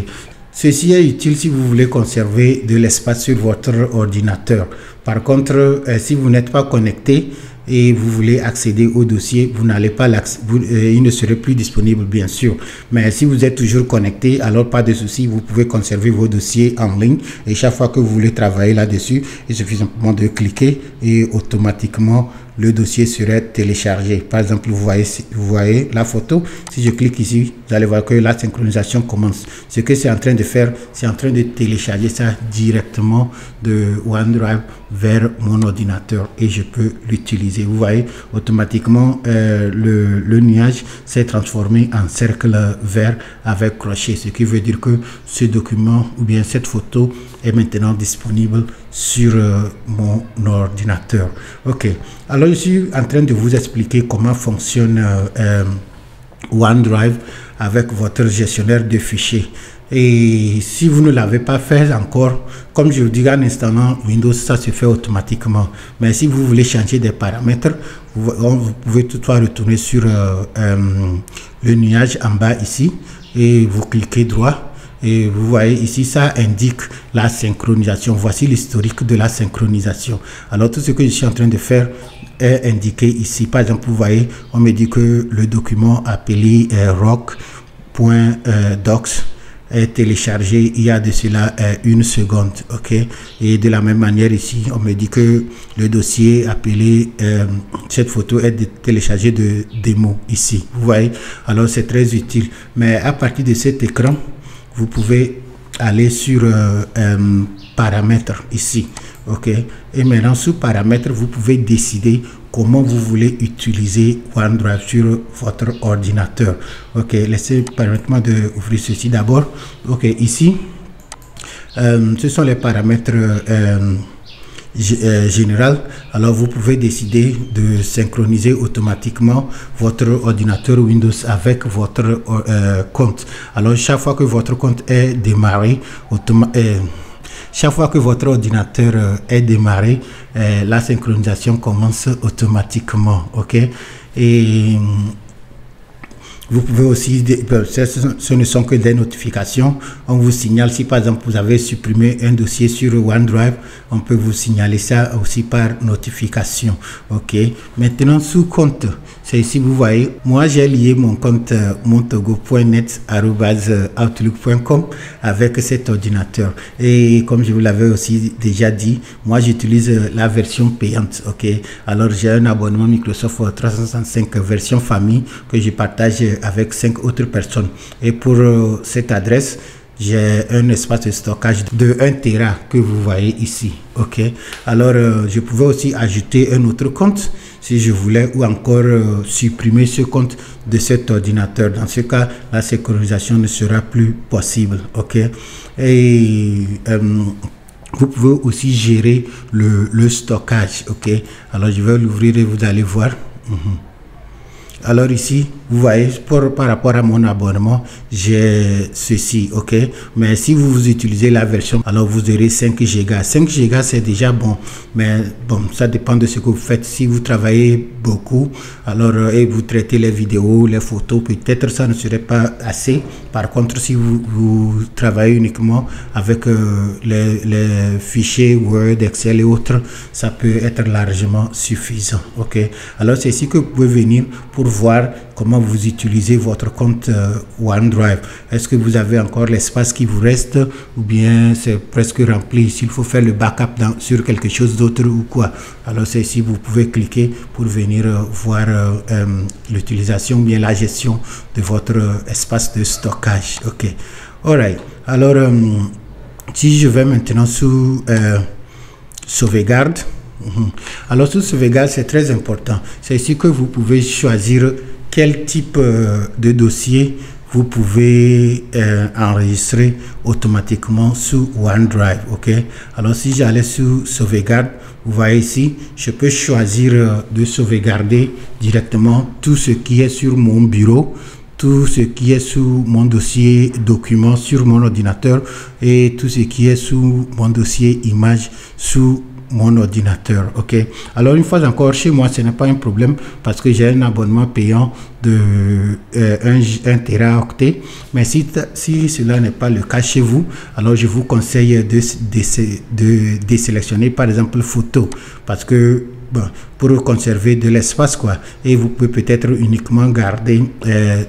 Ceci est utile si vous voulez conserver de l'espace sur votre ordinateur. Par contre, si vous n'êtes pas connecté et vous voulez accéder au dossier, vous n'allez pas il ne serait plus disponible, bien sûr. Mais si vous êtes toujours connecté, alors pas de souci, vous pouvez conserver vos dossiers en ligne, et chaque fois que vous voulez travailler là-dessus, il suffit simplement de cliquer et automatiquement le dossier serait téléchargé. Par exemple, vous voyez la photo. Si je clique ici, vous allez voir que la synchronisation commence. Ce que c'est en train de faire, c'est en train de télécharger ça directement de OneDrive vers mon ordinateur et je peux l'utiliser. Vous voyez, automatiquement le nuage s'est transformé en cercle vert avec crochet, ce qui veut dire que ce document ou bien cette photo est maintenant disponible sur mon ordinateur. Ok, alors je suis en train de vous expliquer comment fonctionne OneDrive avec votre gestionnaire de fichiers. Et si vous ne l'avez pas fait encore, comme je vous dis en installant Windows, ça se fait automatiquement. Mais si vous voulez changer des paramètres, vous pouvez toutefois retourner sur le nuage en bas ici et vous cliquez droit. Et vous voyez ici, ça indique la synchronisation. Voici l'historique de la synchronisation. Alors tout ce que je suis en train de faire est indiqué ici. Par exemple, vous voyez, on me dit que le document appelé rock.docs est téléchargé il y a de cela 1 seconde. Ok, et de la même manière ici, on me dit que le dossier appelé cette photo est téléchargé de démo ici. Vous voyez, alors c'est très utile. Mais à partir de cet écran, vous pouvez aller sur paramètres ici. Ok, et maintenant sous paramètres, vous pouvez décider comment vous voulez utiliser OneDrive sur votre ordinateur. Ok, permettez-moi de ouvrir ceci d'abord. Ok, ici ce sont les paramètres général. Alors vous pouvez décider de synchroniser automatiquement votre ordinateur Windows avec votre compte. Alors chaque fois que votre compte est démarré, chaque fois que votre ordinateur est démarré, la synchronisation commence automatiquement. Ok, et vous pouvez aussi, ce ne sont que des notifications. On vous signale si par exemple vous avez supprimé un dossier sur OneDrive, on peut vous signaler ça aussi par notification. Ok, maintenant sous compte, c'est ici, vous voyez, moi j'ai lié mon compte montogo.net @outlook.com avec cet ordinateur. Et comme je vous l'avais aussi déjà dit, moi j'utilise la version payante. Ok, alors j'ai un abonnement Microsoft 365 version famille que je partage avec 5 autres personnes. Et pour cette adresse, j'ai un espace de stockage de 1 Tera que vous voyez ici. Ok, alors je pouvais aussi ajouter un autre compte si je voulais, ou encore supprimer ce compte de cet ordinateur. Dans ce cas, la synchronisation ne sera plus possible. Ok, et vous pouvez aussi gérer le stockage. Ok, alors je vais l'ouvrir et vous allez voir. Alors ici, vous voyez, par rapport à mon abonnement, j'ai ceci, ok. Mais si vous utilisez la version, alors vous aurez 5 Go. 5 Go, c'est déjà bon. Mais bon, ça dépend de ce que vous faites. Si vous travaillez beaucoup, alors et vous traitez les vidéos, les photos, peut-être ça ne serait pas assez. Par contre, si vous travaillez uniquement avec les fichiers Word, Excel et autres, ça peut être largement suffisant, ok. Alors c'est ici que vous pouvez venir pour voir comment vous utilisez votre compte OneDrive. Est-ce que vous avez encore l'espace qui vous reste, ou bien c'est presque rempli? S'il faut faire le backup sur quelque chose d'autre ou quoi, alors c'est ici vous pouvez cliquer pour venir voir l'utilisation ou bien la gestion de votre espace de stockage. Ok, alright. Alors si je vais maintenant sous sauvegarde. Alors sous sauvegarde, c'est très important. C'est ici que vous pouvez choisir quel type de dossier vous pouvez enregistrer automatiquement sous OneDrive. Ok, alors si j'allais sous sauvegarde, vous voyez ici, je peux choisir de sauvegarder directement tout ce qui est sur mon bureau, tout ce qui est sous mon dossier documents sur mon ordinateur, et tout ce qui est sous mon dossier images sous mon ordinateur. Ok, alors une fois encore, chez moi ce n'est pas un problème parce que j'ai un abonnement payant de 1 Teraoctet. Mais si cela n'est pas le cas chez vous, alors je vous conseille de désélectionner par exemple photo, parce que bon, pour conserver de l'espace quoi, et vous pouvez peut-être uniquement garder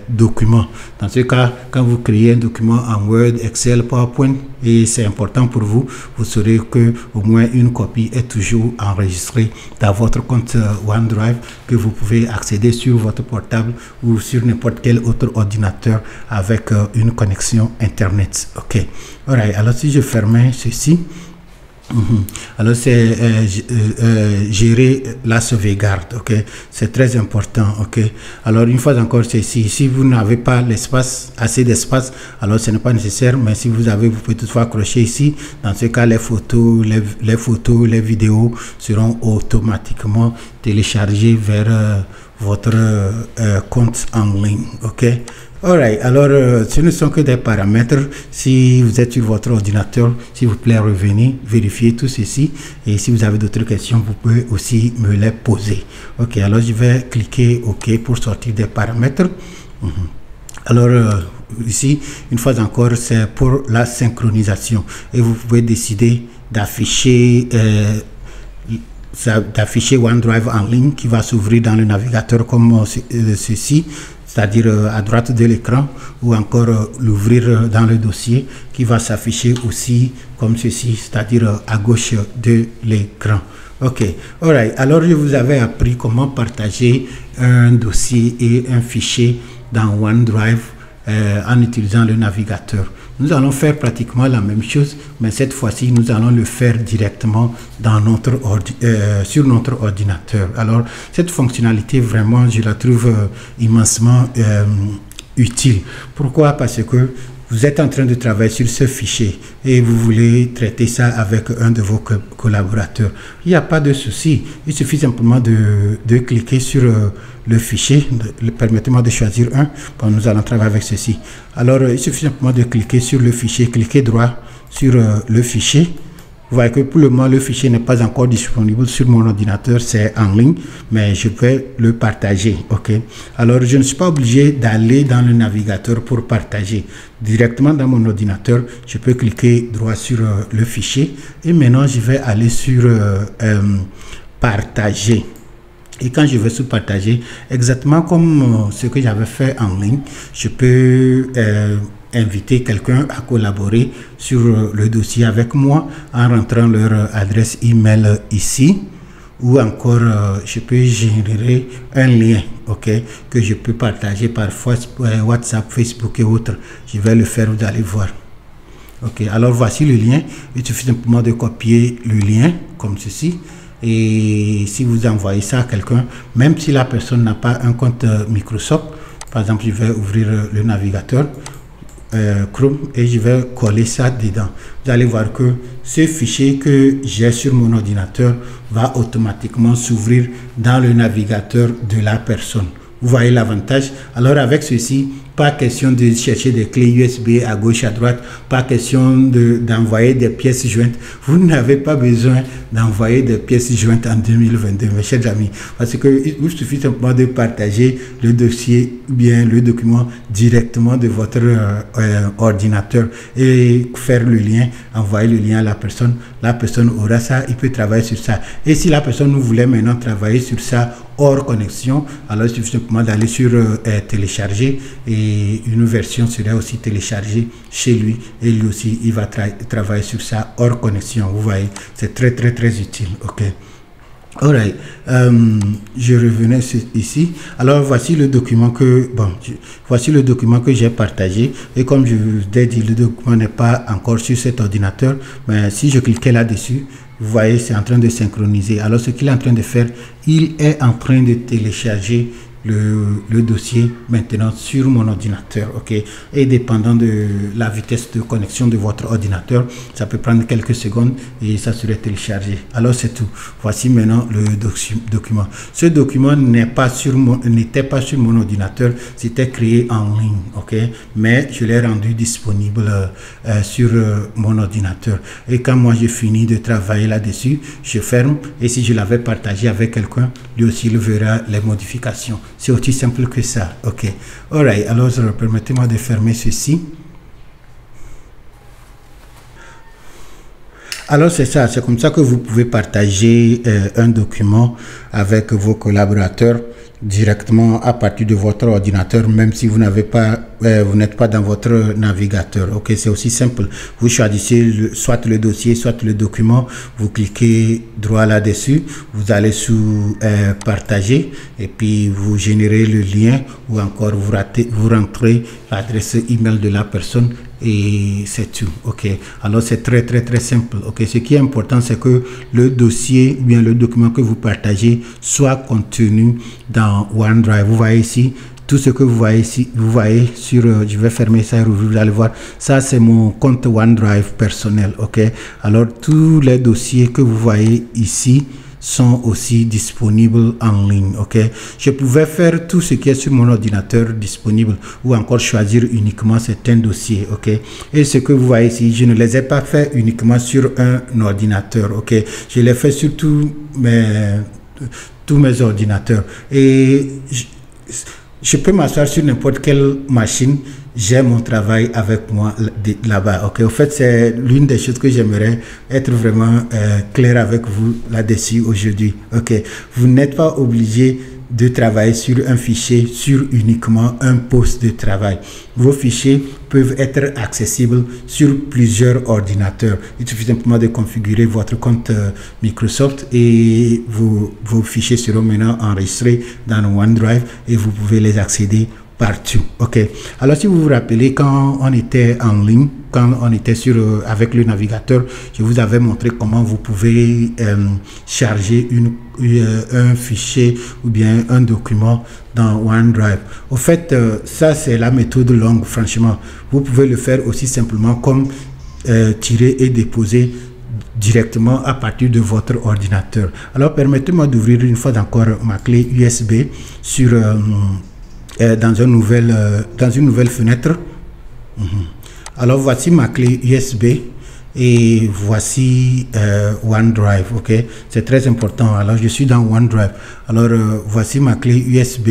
documents. Dans ce cas, quand vous créez un document en Word, Excel, PowerPoint et c'est important pour vous, vous saurez que au moins une copie est toujours enregistrée dans votre compte OneDrive, que vous pouvez accéder sur votre portable ou sur n'importe quel autre ordinateur avec une connexion internet. Ok, alright. Alors si je fermais ceci, alors c'est gérer la sauvegarde. Ok, c'est très important. Ok, alors une fois encore, c'est ici. Si vous n'avez pas l'espace, assez d'espace, alors ce n'est pas nécessaire, mais si vous avez, vous pouvez toutefois accrocher ici. Dans ce cas, les photos, les vidéos seront automatiquement téléchargées vers votre compte en ligne. Ok, alright. Alors ce ne sont que des paramètres. Si vous êtes sur votre ordinateur, s'il vous plaît, revenez vérifier tout ceci, et si vous avez d'autres questions, vous pouvez aussi me les poser. Ok, alors je vais cliquer OK pour sortir des paramètres. Alors ici, une fois encore, c'est pour la synchronisation, et vous pouvez décider d'afficher OneDrive en ligne qui va s'ouvrir dans le navigateur comme ceci, c'est-à-dire à droite de l'écran, ou encore l'ouvrir dans le dossier qui va s'afficher aussi comme ceci, c'est-à-dire à gauche de l'écran. Ok, alright. Alors je vous avais appris comment partager un dossier et un fichier dans OneDrive en utilisant le navigateur. Nous allons faire pratiquement la même chose, mais cette fois-ci, nous allons le faire directement dans sur notre ordinateur. Alors, cette fonctionnalité, vraiment, je la trouve immensement utile. Pourquoi? Parce que vous êtes en train de travailler sur ce fichier et vous voulez traiter ça avec un de vos collaborateurs. Il n'y a pas de souci. Il suffit simplement de cliquer sur le fichier. Permettez-moi de choisir un. Bon, nous allons travailler avec ceci. Alors, il suffit simplement de cliquer sur le fichier, cliquer droit sur le fichier. Vous voyez que pour le moment, le fichier n'est pas encore disponible sur mon ordinateur, c'est en ligne, mais je peux le partager. Ok. Alors, je ne suis pas obligé d'aller dans le navigateur pour partager. Directement dans mon ordinateur, je peux cliquer droit sur le fichier, et maintenant, je vais aller sur partager. Et quand je vais sur partager, exactement comme ce que j'avais fait en ligne, je peux inviter quelqu'un à collaborer sur le dossier avec moi en rentrant leur adresse email ici, ou encore je peux générer un lien, ok, que je peux partager par WhatsApp, Facebook et autres. Je vais le faire, vous allez voir. Ok, alors voici le lien. Il suffit simplement de copier le lien comme ceci. Et si vous envoyez ça à quelqu'un, même si la personne n'a pas un compte Microsoft, par exemple, je vais ouvrir le navigateur Chrome et je vais coller ça dedans. Vous allez voir que ce fichier que j'ai sur mon ordinateur va automatiquement s'ouvrir dans le navigateur de la personne. Vous voyez l'avantage. Alors avec ceci, pas question de chercher des clés USB à gauche, à droite, pas question d'envoyer des pièces jointes. Vous n'avez pas besoin d'envoyer des pièces jointes en 2022, mes chers amis, parce qu'il vous suffit simplement de partager le dossier ou bien le document directement de votre ordinateur et faire le lien, envoyer le lien à la personne aura ça, il peut travailler sur ça. Et si la personne voulait maintenant travailler sur ça hors connexion, alors il suffit simplement d'aller sur télécharger et une version serait aussi téléchargée chez lui et lui aussi il va travailler sur ça hors connexion. Vous voyez, c'est très utile. Ok. Alright, je revenais ici. Alors voici le document que j'ai partagé et comme je vous ai dit, le document n'est pas encore sur cet ordinateur, mais si je cliquais là-dessus, vous voyez, c'est en train de synchroniser. Alors ce qu'il est en train de faire, il est en train de télécharger le dossier maintenant sur mon ordinateur, ok, et dépendant de la vitesse de connexion de votre ordinateur, ça peut prendre quelques secondes et ça serait téléchargé. Alors c'est tout. Voici maintenant le document. Ce document n'était pas sur mon ordinateur, c'était créé en ligne, ok, mais je l'ai rendu disponible sur mon ordinateur. Et quand moi j'ai fini de travailler là-dessus, je ferme, et si je l'avais partagé avec quelqu'un, lui aussi il verra les modifications. C'est aussi simple que ça. Ok. Alright. Alors, permettez-moi de fermer ceci. Alors, c'est ça. C'est comme ça que vous pouvez partager un document avec vos collaborateurs directement à partir de votre ordinateur, même si vous n'avez pas, vous n'êtes pas dans votre navigateur. Ok, c'est aussi simple. Vous choisissez soit le dossier, soit le document. Vous cliquez droit là-dessus. Vous allez sous partager et puis vous générez le lien ou encore vous rentrez l'adresse email de la personne et c'est tout. Ok, alors c'est très simple. Ok, ce qui est important, c'est que le dossier ou bien le document que vous partagez soit contenu dans OneDrive. Vous voyez ici tout ce que vous voyez ici, vous voyez sur je vais fermer ça et vous allez voir, ça c'est mon compte OneDrive personnel. Ok, alors tous les dossiers que vous voyez ici sont aussi disponibles en ligne. Ok, je pouvais faire tout ce qui est sur mon ordinateur disponible ou encore choisir uniquement certains dossiers. Ok, et ce que vous voyez ici, je ne les ai pas fait uniquement sur un ordinateur. Ok, je l'ai fait sur tous mes ordinateurs et je peux m'asseoir sur n'importe quelle machine. J'ai mon travail avec moi là-bas. Ok, au fait, c'est l'une des choses que j'aimerais être vraiment clair avec vous là-dessus aujourd'hui. Ok, vous n'êtes pas obligé de travailler sur un fichier sur uniquement un poste de travail. Vos fichiers peuvent être accessibles sur plusieurs ordinateurs. Il suffit simplement de configurer votre compte Microsoft et vos fichiers seront maintenant enregistrés dans OneDrive et vous pouvez les accéder partout. Ok, alors si vous vous rappelez, quand on était en ligne, quand on était avec le navigateur, je vous avais montré comment vous pouvez charger un fichier ou bien un document dans OneDrive. Au fait, ça c'est la méthode longue. Franchement, vous pouvez le faire aussi simplement comme tirer et déposer directement à partir de votre ordinateur. Alors permettez-moi d'ouvrir une fois encore ma clé USB sur dans une nouvelle fenêtre. Alors voici ma clé USB et voici OneDrive. Ok, c'est très important. Alors je suis dans OneDrive. Alors voici ma clé USB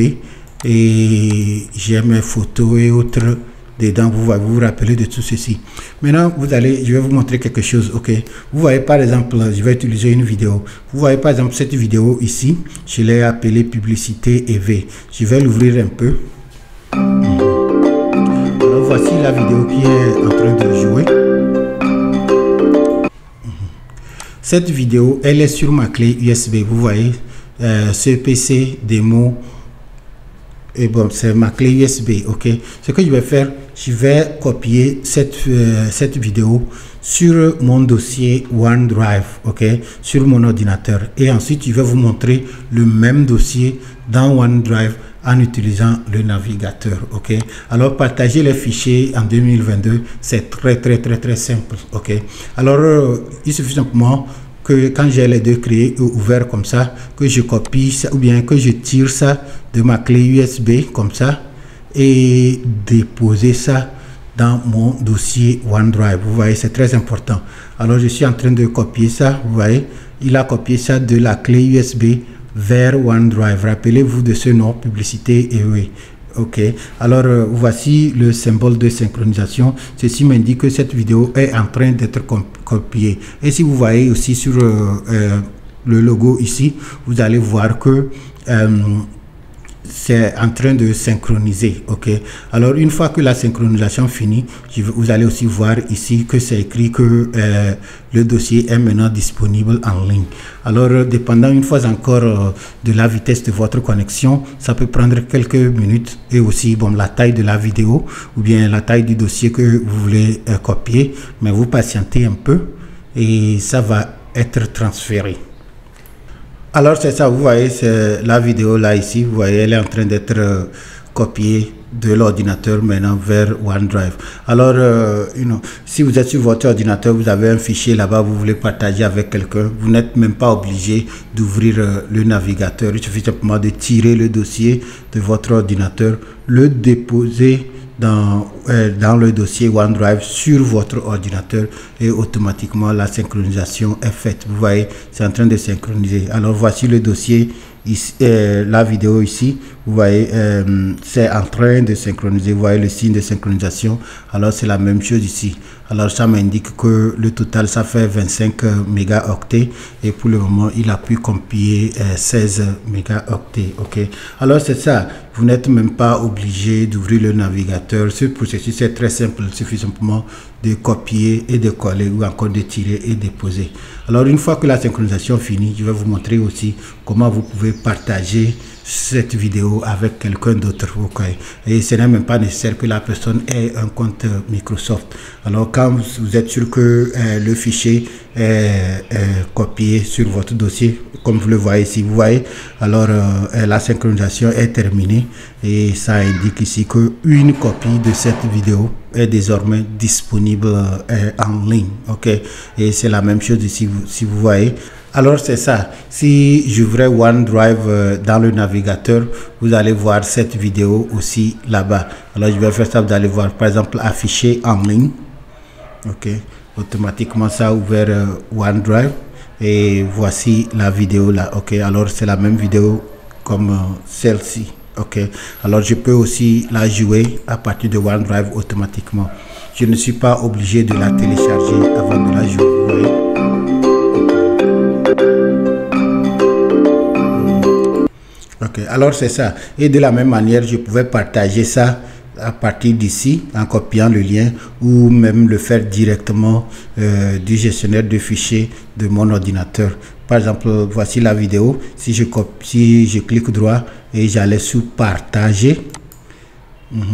et j'ai mes photos et autres dedans. Vous vous rappelez de tout ceci. Maintenant, je vais vous montrer quelque chose. Ok, vous voyez par exemple, je vais utiliser une vidéo. Vous voyez par exemple cette vidéo ici, je l'ai appelée publicité EV. Je vais l'ouvrir un peu. Alors voici la vidéo qui est en train de jouer. Cette vidéo, elle est sur ma clé USB. Vous voyez, ce PC démo. Et bon, c'est ma clé USB. Ok, ce que je vais faire, je vais copier cette vidéo sur mon dossier OneDrive, ok, sur mon ordinateur. Et ensuite, je vais vous montrer le même dossier dans OneDrive en utilisant le navigateur. Ok, alors partager les fichiers en 2022, c'est très simple. Ok, alors il suffit simplement que quand j'ai les deux créés ou ouverts comme ça, que je copie ça ou bien que je tire ça de ma clé USB comme ça et déposer ça dans mon dossier OneDrive. Vous voyez, c'est très important. Alors je suis en train de copier ça. Vous voyez, il a copié ça de la clé USB vers OneDrive. Rappelez-vous de ce nom, publicité EV. Ok, alors voici le symbole de synchronisation. Ceci m'indique que cette vidéo est en train d'être copiée. Et si vous voyez aussi sur le logo ici, vous allez voir que c'est en train de synchroniser. Ok, alors une fois que la synchronisation finit, vous allez aussi voir ici que c'est écrit que le dossier est maintenant disponible en ligne. Alors dépendant une fois encore de la vitesse de votre connexion, ça peut prendre quelques minutes, et aussi bon, la taille de la vidéo ou bien la taille du dossier que vous voulez copier, mais vous patientez un peu et ça va être transféré. Alors c'est ça, vous voyez, c'est la vidéo là ici, vous voyez, elle est en train d'être copiée de l'ordinateur maintenant vers OneDrive. Alors, si vous êtes sur votre ordinateur, vous avez un fichier là-bas, vous voulez partager avec quelqu'un, vous n'êtes même pas obligé d'ouvrir le navigateur. Il suffit simplement de tirer le dossier de votre ordinateur, le déposer dans le dossier OneDrive sur votre ordinateur et automatiquement la synchronisation est faite. Vous voyez, c'est en train de synchroniser. Alors voici le dossier ici, la vidéo ici, vous voyez, c'est en train de synchroniser. Vous voyez le signe de synchronisation. Alors c'est la même chose ici. Alors ça m'indique que le total ça fait 25 mégaoctets et pour le moment il a pu compiler 16 mégaoctets. Ok, alors c'est ça, vous n'êtes même pas obligé d'ouvrir le navigateur. Ce processus est très simple, il suffit simplement de copier et de coller ou encore de tirer et déposer. Alors une fois que la synchronisation finit, je vais vous montrer aussi comment vous pouvez partager cette vidéo avec quelqu'un d'autre. Okay. Et ce n'est même pas nécessaire que la personne ait un compte Microsoft. Alors quand vous êtes sûr que le fichier est copié sur votre dossier, comme vous le voyez ici, vous voyez, alors la synchronisation est terminée et ça indique ici que une copie de cette vidéo est désormais disponible en ligne. Ok, et c'est la même chose ici, si vous voyez. Alors c'est ça, si j'ouvrais OneDrive dans le navigateur, vous allez voir cette vidéo aussi là-bas. Alors je vais faire ça, vous allez voir par exemple afficher en ligne. Ok, automatiquement ça a ouvert OneDrive et voici la vidéo là. Ok, alors c'est la même vidéo comme celle-ci. Ok, alors je peux aussi la jouer à partir de OneDrive automatiquement. Je ne suis pas obligé de la télécharger avant de la jouer. Vous voyez? Ok, alors c'est ça. Et de la même manière, je pouvais partager ça à partir d'ici en copiant le lien ou même le faire directement du gestionnaire de fichiers de mon ordinateur. Par exemple, voici la vidéo. Si je clique droit et j'allais sous partager,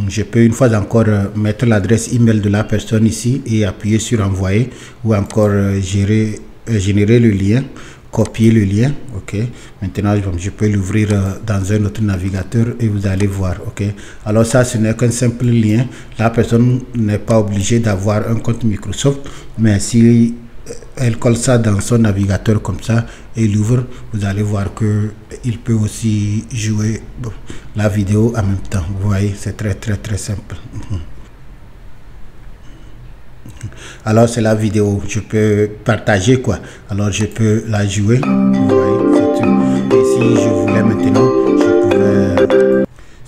je peux une fois encore mettre l'adresse email de la personne ici et appuyer sur envoyer ou encore générer le lien, copier le lien. Ok, maintenant je peux l'ouvrir dans un autre navigateur et vous allez voir. Ok, alors ça ce n'est qu'un simple lien, la personne n'est pas obligée d'avoir un compte Microsoft, mais si elle colle ça dans son navigateur comme ça et l'ouvre, vous allez voir que il peut aussi jouer la vidéo en même temps. Vous voyez, c'est très simple. Alors c'est la vidéo, je peux partager quoi, alors je peux la jouer. Vous voyez, c'est tout. Et si je voulais maintenant,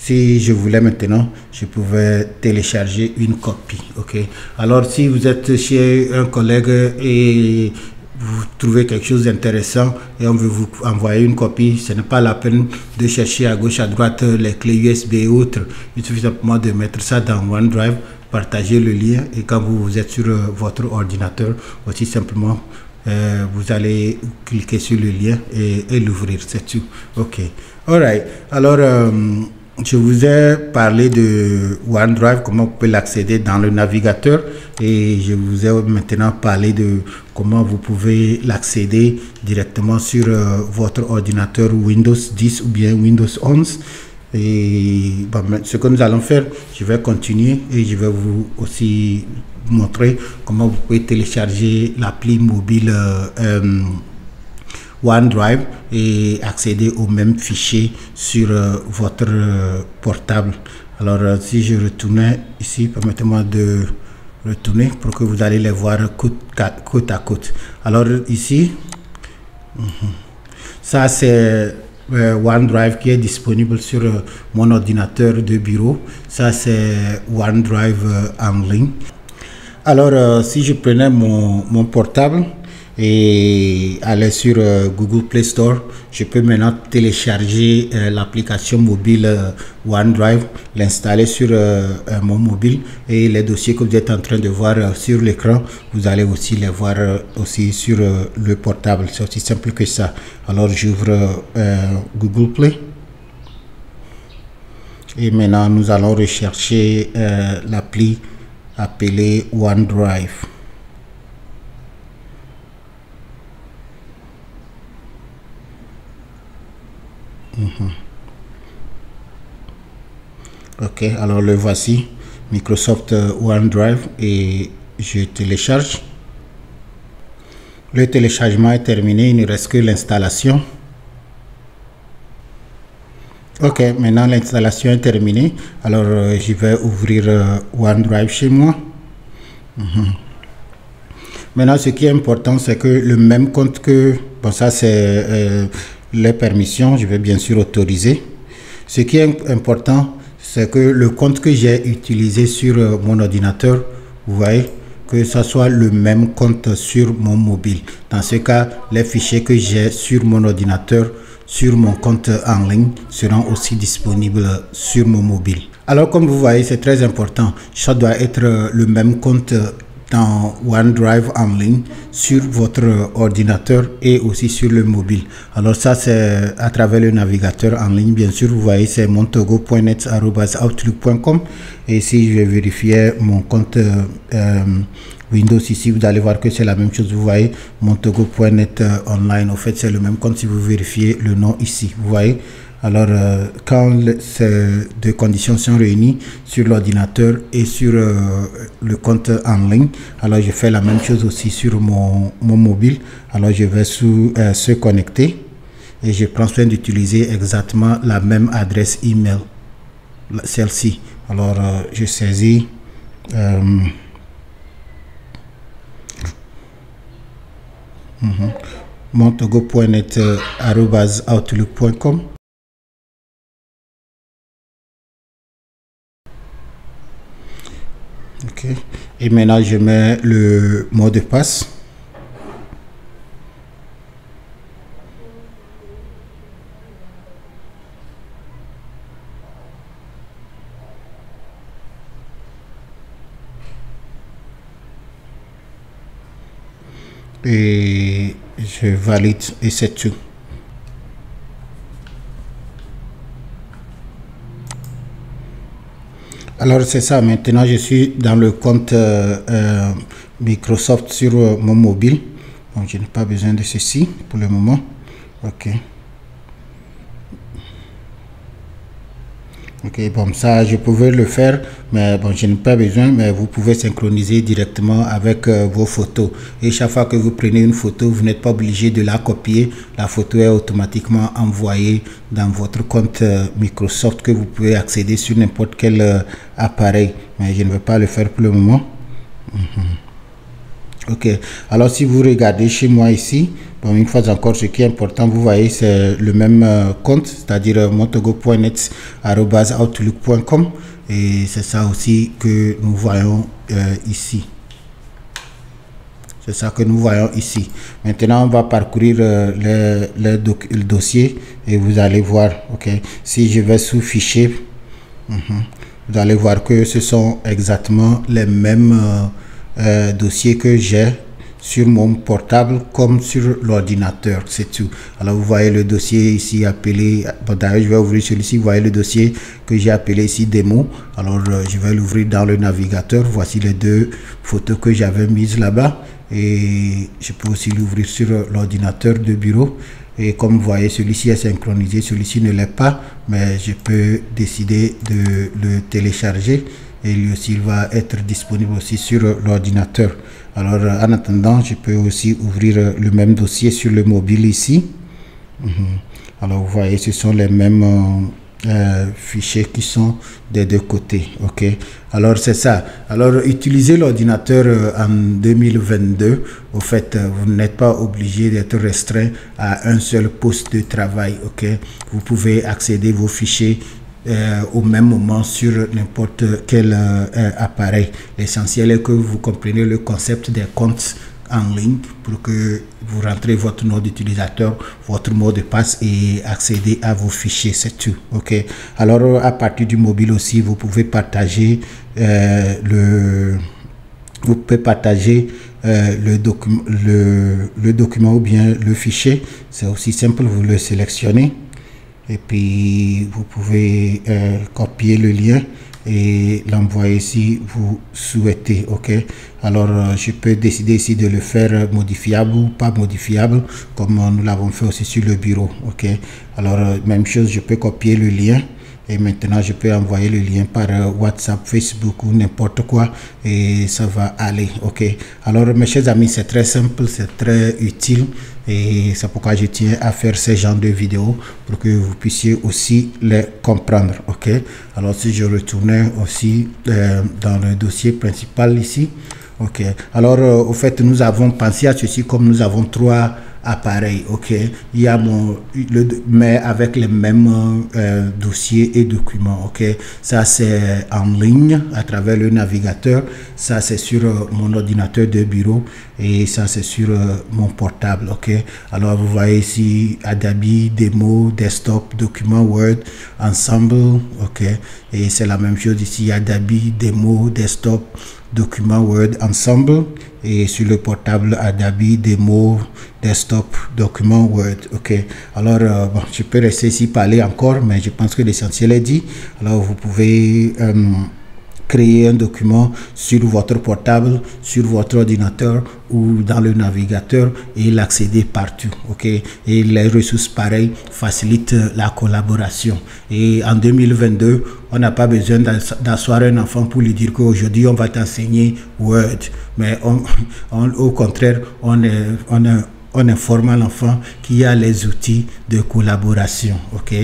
si je voulais maintenant, je pouvais télécharger une copie. Ok. Alors si vous êtes chez un collègue et vous trouvez quelque chose d'intéressant et on veut vous envoyer une copie, ce n'est pas la peine de chercher à gauche à droite les clés USB et autres. Il suffit simplement de mettre ça dans OneDrive, partager le lien, et quand vous êtes sur votre ordinateur, aussi simplement vous allez cliquer sur le lien et l'ouvrir, c'est tout. Ok. Alright. Alors je vous ai parlé de OneDrive, comment vous pouvez l'accéder dans le navigateur, et je vous ai maintenant parlé de comment vous pouvez l'accéder directement sur votre ordinateur Windows 10 ou bien Windows 11. Et bon, ce que nous allons faire, je vais continuer et je vais vous aussi montrer comment vous pouvez télécharger l'appli mobile OneDrive et accéder au même fichier sur votre portable. Alors si je retournais ici, permettez-moi de retourner pour que vous allez les voir côte à côte. Alors ici, ça c'est OneDrive qui est disponible sur mon ordinateur de bureau. Ça c'est OneDrive en ligne. Alors si je prenais mon portable et aller sur Google Play Store, je peux maintenant télécharger l'application mobile OneDrive, l'installer sur mon mobile, et les dossiers que vous êtes en train de voir sur l'écran, vous allez aussi les voir aussi sur le portable. C'est aussi simple que ça. Alors j'ouvre Google Play et maintenant nous allons rechercher l'appli appelée OneDrive. Ok, alors le voici, Microsoft OneDrive, et je télécharge. Le téléchargement est terminé, il ne reste que l'installation. Ok, maintenant l'installation est terminée. Alors je vais ouvrir OneDrive chez moi. Maintenant, ce qui est important, c'est que le même compte que... Bon, ça c'est les permissions, je vais bien sûr autoriser. Ce qui est important, c'est que le compte que j'ai utilisé sur mon ordinateur, vous voyez, que ce soit le même compte sur mon mobile. Dans ce cas, les fichiers que j'ai sur mon ordinateur, sur mon compte en ligne, seront aussi disponibles sur mon mobile. Alors comme vous voyez, c'est très important. Ça doit être le même compte dans OneDrive en ligne sur votre ordinateur et aussi sur le mobile. Alors ça c'est à travers le navigateur en ligne. Bien sûr, vous voyez, c'est montogo.net@outlook.com, et si je vais vérifier mon compte Windows ici, vous allez voir que c'est la même chose. Vous voyez, montogo.net online. En fait, c'est le même compte si vous vérifiez le nom ici. Vous voyez. Alors, quand ces deux conditions sont réunies sur l'ordinateur et sur le compte en ligne, alors je fais la même chose aussi sur mon mobile. Alors, je vais sous se connecter et je prends soin d'utiliser exactement la même adresse email, celle-ci. Alors, je saisis montogo.net@outlook.com. Ok, et maintenant je mets le mot de passe. Et je valide et c'est tout. Alors c'est ça, maintenant je suis dans le compte Microsoft sur mon mobile. Donc je n'ai pas besoin de ceci pour le moment. Ok. Ok, bon, ça je pouvais le faire, mais bon, je n'ai pas besoin, mais vous pouvez synchroniser directement avec vos photos. Et chaque fois que vous prenez une photo, vous n'êtes pas obligé de la copier. La photo est automatiquement envoyée dans votre compte Microsoft, que vous pouvez accéder sur n'importe quel appareil. Mais je ne vais pas le faire pour le moment. Ok, alors si vous regardez chez moi ici, Bon, une fois encore, ce qui est important, vous voyez, c'est le même compte, c'est-à-dire montogo.net@outlook.com, et c'est ça aussi que nous voyons ici. C'est ça que nous voyons ici. Maintenant, on va parcourir le dossier et vous allez voir. Ok, si je vais sous fichier, vous allez voir que ce sont exactement les mêmes dossiers que j'ai sur mon portable comme sur l'ordinateur, c'est tout. Alors vous voyez le dossier ici appelé, bon, d'ailleurs je vais ouvrir celui-ci, vous voyez le dossier que j'ai appelé ici démo. Alors je vais l'ouvrir dans le navigateur. Voici les deux photos que j'avais mises là-bas, et je peux aussi l'ouvrir sur l'ordinateur de bureau. Et comme vous voyez, celui-ci est synchronisé, celui-ci ne l'est pas, mais je peux décider de le télécharger, et lui aussi il va être disponible aussi sur l'ordinateur. Alors en attendant, je peux aussi ouvrir le même dossier sur le mobile ici. Alors vous voyez, ce sont les mêmes fichiers qui sont des deux côtés. Ok, alors c'est ça. Alors utiliser l'ordinateur en 2022, au fait, vous n'êtes pas obligé d'être restreint à un seul poste de travail. Ok, vous pouvez accéder vos fichiers au même moment sur n'importe quel appareil. L'essentiel est que vous compreniez le concept des comptes en ligne pour que vous rentrez votre nom d'utilisateur, votre mot de passe et accéder à vos fichiers, c'est tout. Ok, alors à partir du mobile aussi, vous pouvez partager le document ou bien le fichier. C'est aussi simple, vous le sélectionnez et puis vous pouvez copier le lien et l'envoyer si vous souhaitez. Ok, alors je peux décider ici de le faire modifiable ou pas modifiable, comme nous l'avons fait aussi sur le bureau. Ok, alors même chose, je peux copier le lien et maintenant je peux envoyer le lien par WhatsApp, Facebook ou n'importe quoi, et ça va aller. Ok, alors mes chers amis, c'est très simple, c'est très utile, et c'est pourquoi je tiens à faire ce genre de vidéos pour que vous puissiez aussi les comprendre. Ok, alors si je retournais aussi dans le dossier principal ici. Ok, alors au fait, nous avons pensé à ceci comme nous avons trois appareil. Ok, il y a mais avec les mêmes dossiers et documents. Ok, ça c'est en ligne à travers le navigateur, ça c'est sur mon ordinateur de bureau, et ça c'est sur mon portable. Ok, alors vous voyez ici Adobe Demo, Desktop, Document, Word, Ensemble. Ok, et c'est la même chose ici, Adobe Demo, Desktop, Document, Word, Ensemble, et sur le portable Adobe Demo, Desktop, Document, Word. Ok, alors bon, je peux rester ici parler encore, mais je pense que l'essentiel est dit. Alors vous pouvez créer un document sur votre portable, sur votre ordinateur ou dans le navigateur et l'accéder partout. Ok, et les ressources pareilles facilitent la collaboration. Et en 2022, on n'a pas besoin d'asseoir un enfant pour lui dire qu'aujourd'hui on va t'enseigner Word, mais au contraire, on informe l'enfant qu'il y a les outils de collaboration. Ok,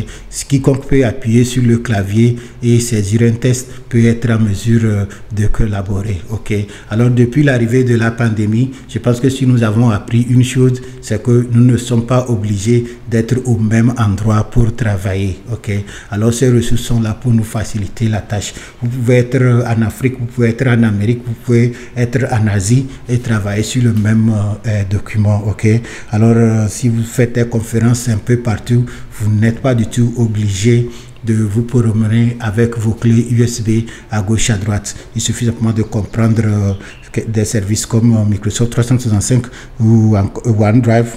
quiconque peut appuyer sur le clavier et saisir un test peut être en mesure de collaborer. Ok, alors depuis l'arrivée de la pandémie, je pense que si nous avons appris une chose, c'est que nous ne sommes pas obligés d'être au même endroit pour travailler. Ok, alors ces ressources sont là pour nous faciliter la tâche. Vous pouvez être en Afrique, vous pouvez être en Amérique, vous pouvez être en Asie et travailler sur le même document. Ok, alors si vous faites des conférences un peu partout, vous n'êtes pas du tout obligé de vous promener avec vos clés USB à gauche à droite. Il suffit simplement de comprendre des services comme Microsoft 365 ou OneDrive,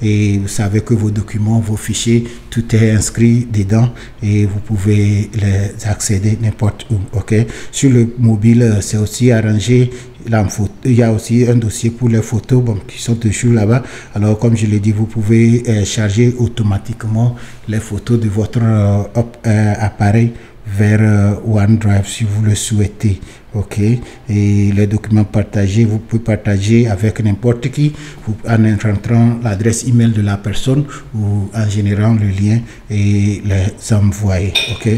et vous savez que vos documents, vos fichiers, tout est inscrit dedans et vous pouvez les accéder n'importe où. Ok, sur le mobile, c'est aussi arrangé. Il y a aussi un dossier pour les photos, bon, qui sont toujours là-bas. Alors comme je l'ai dit, vous pouvez charger automatiquement les photos de votre appareil vers OneDrive si vous le souhaitez. Ok, et les documents partagés, vous pouvez partager avec n'importe qui, en rentrant l'adresse email de la personne ou en générant le lien et les envoyer. Ok,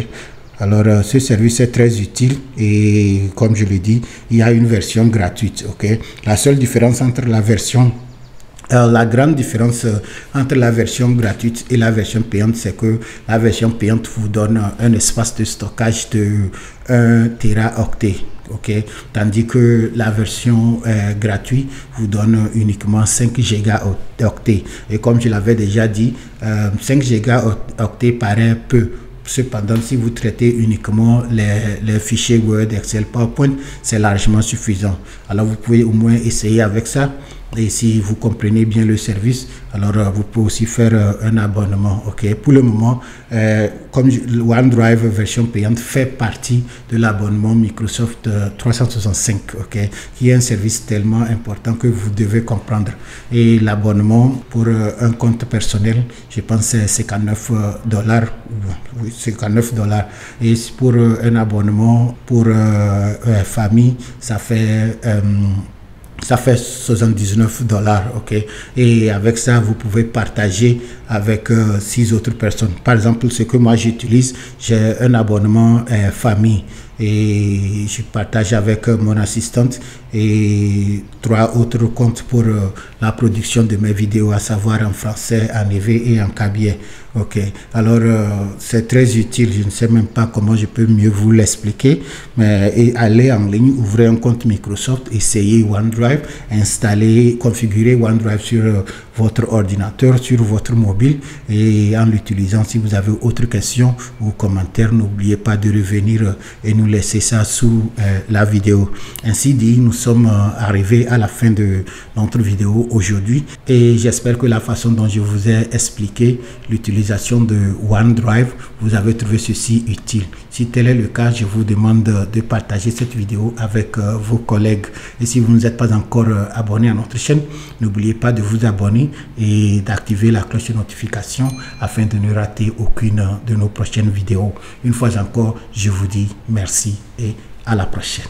alors ce service est très utile, et comme je l'ai dit, il y a une version gratuite. Ok, la seule différence entre la version La grande différence entre la version gratuite et la version payante, c'est que la version payante vous donne un espace de stockage de 1 téraoctet. Okay? Tandis que la version gratuite vous donne uniquement 5 gigaoctets. Et comme je l'avais déjà dit, 5 gigaoctets paraît peu. Cependant, si vous traitez uniquement les fichiers Word, Excel, PowerPoint, c'est largement suffisant. Alors, vous pouvez au moins essayer avec ça. Et si vous comprenez bien le service, alors vous pouvez aussi faire un abonnement. Okay? Pour le moment, comme OneDrive version payante fait partie de l'abonnement Microsoft 365, okay? Qui est un service tellement important que vous devez comprendre. Et l'abonnement pour un compte personnel, je pense c'est 59 $. Oui, 59 $. Et pour un abonnement pour famille, ça fait 79 $, ok. Et avec ça, vous pouvez partager avec 6 autres personnes. Par exemple, ce que moi j'utilise, j'ai un abonnement famille et je partage avec mon assistante et 3 autres comptes pour la production de mes vidéos, à savoir en français, en EV et en Kabyé. Ok, alors c'est très utile. Je ne sais même pas comment je peux mieux vous l'expliquer, mais allez en ligne, ouvrez un compte Microsoft, essayez OneDrive, installez, configurez OneDrive sur votre ordinateur, sur votre mobile, et en l'utilisant, si vous avez autre question ou commentaire, n'oubliez pas de revenir et nous laisser ça sous la vidéo. Ainsi dit, nous sommes arrivés à la fin de notre vidéo aujourd'hui et j'espère que la façon dont je vous ai expliqué l'utilisation de OneDrive, vous avez trouvé ceci utile. Si tel est le cas, je vous demande de partager cette vidéo avec vos collègues. Et si vous n'êtes pas encore abonné à notre chaîne, n'oubliez pas de vous abonner et d'activer la cloche de notification afin de ne rater aucune de nos prochaines vidéos. Une fois encore, je vous dis merci et à la prochaine.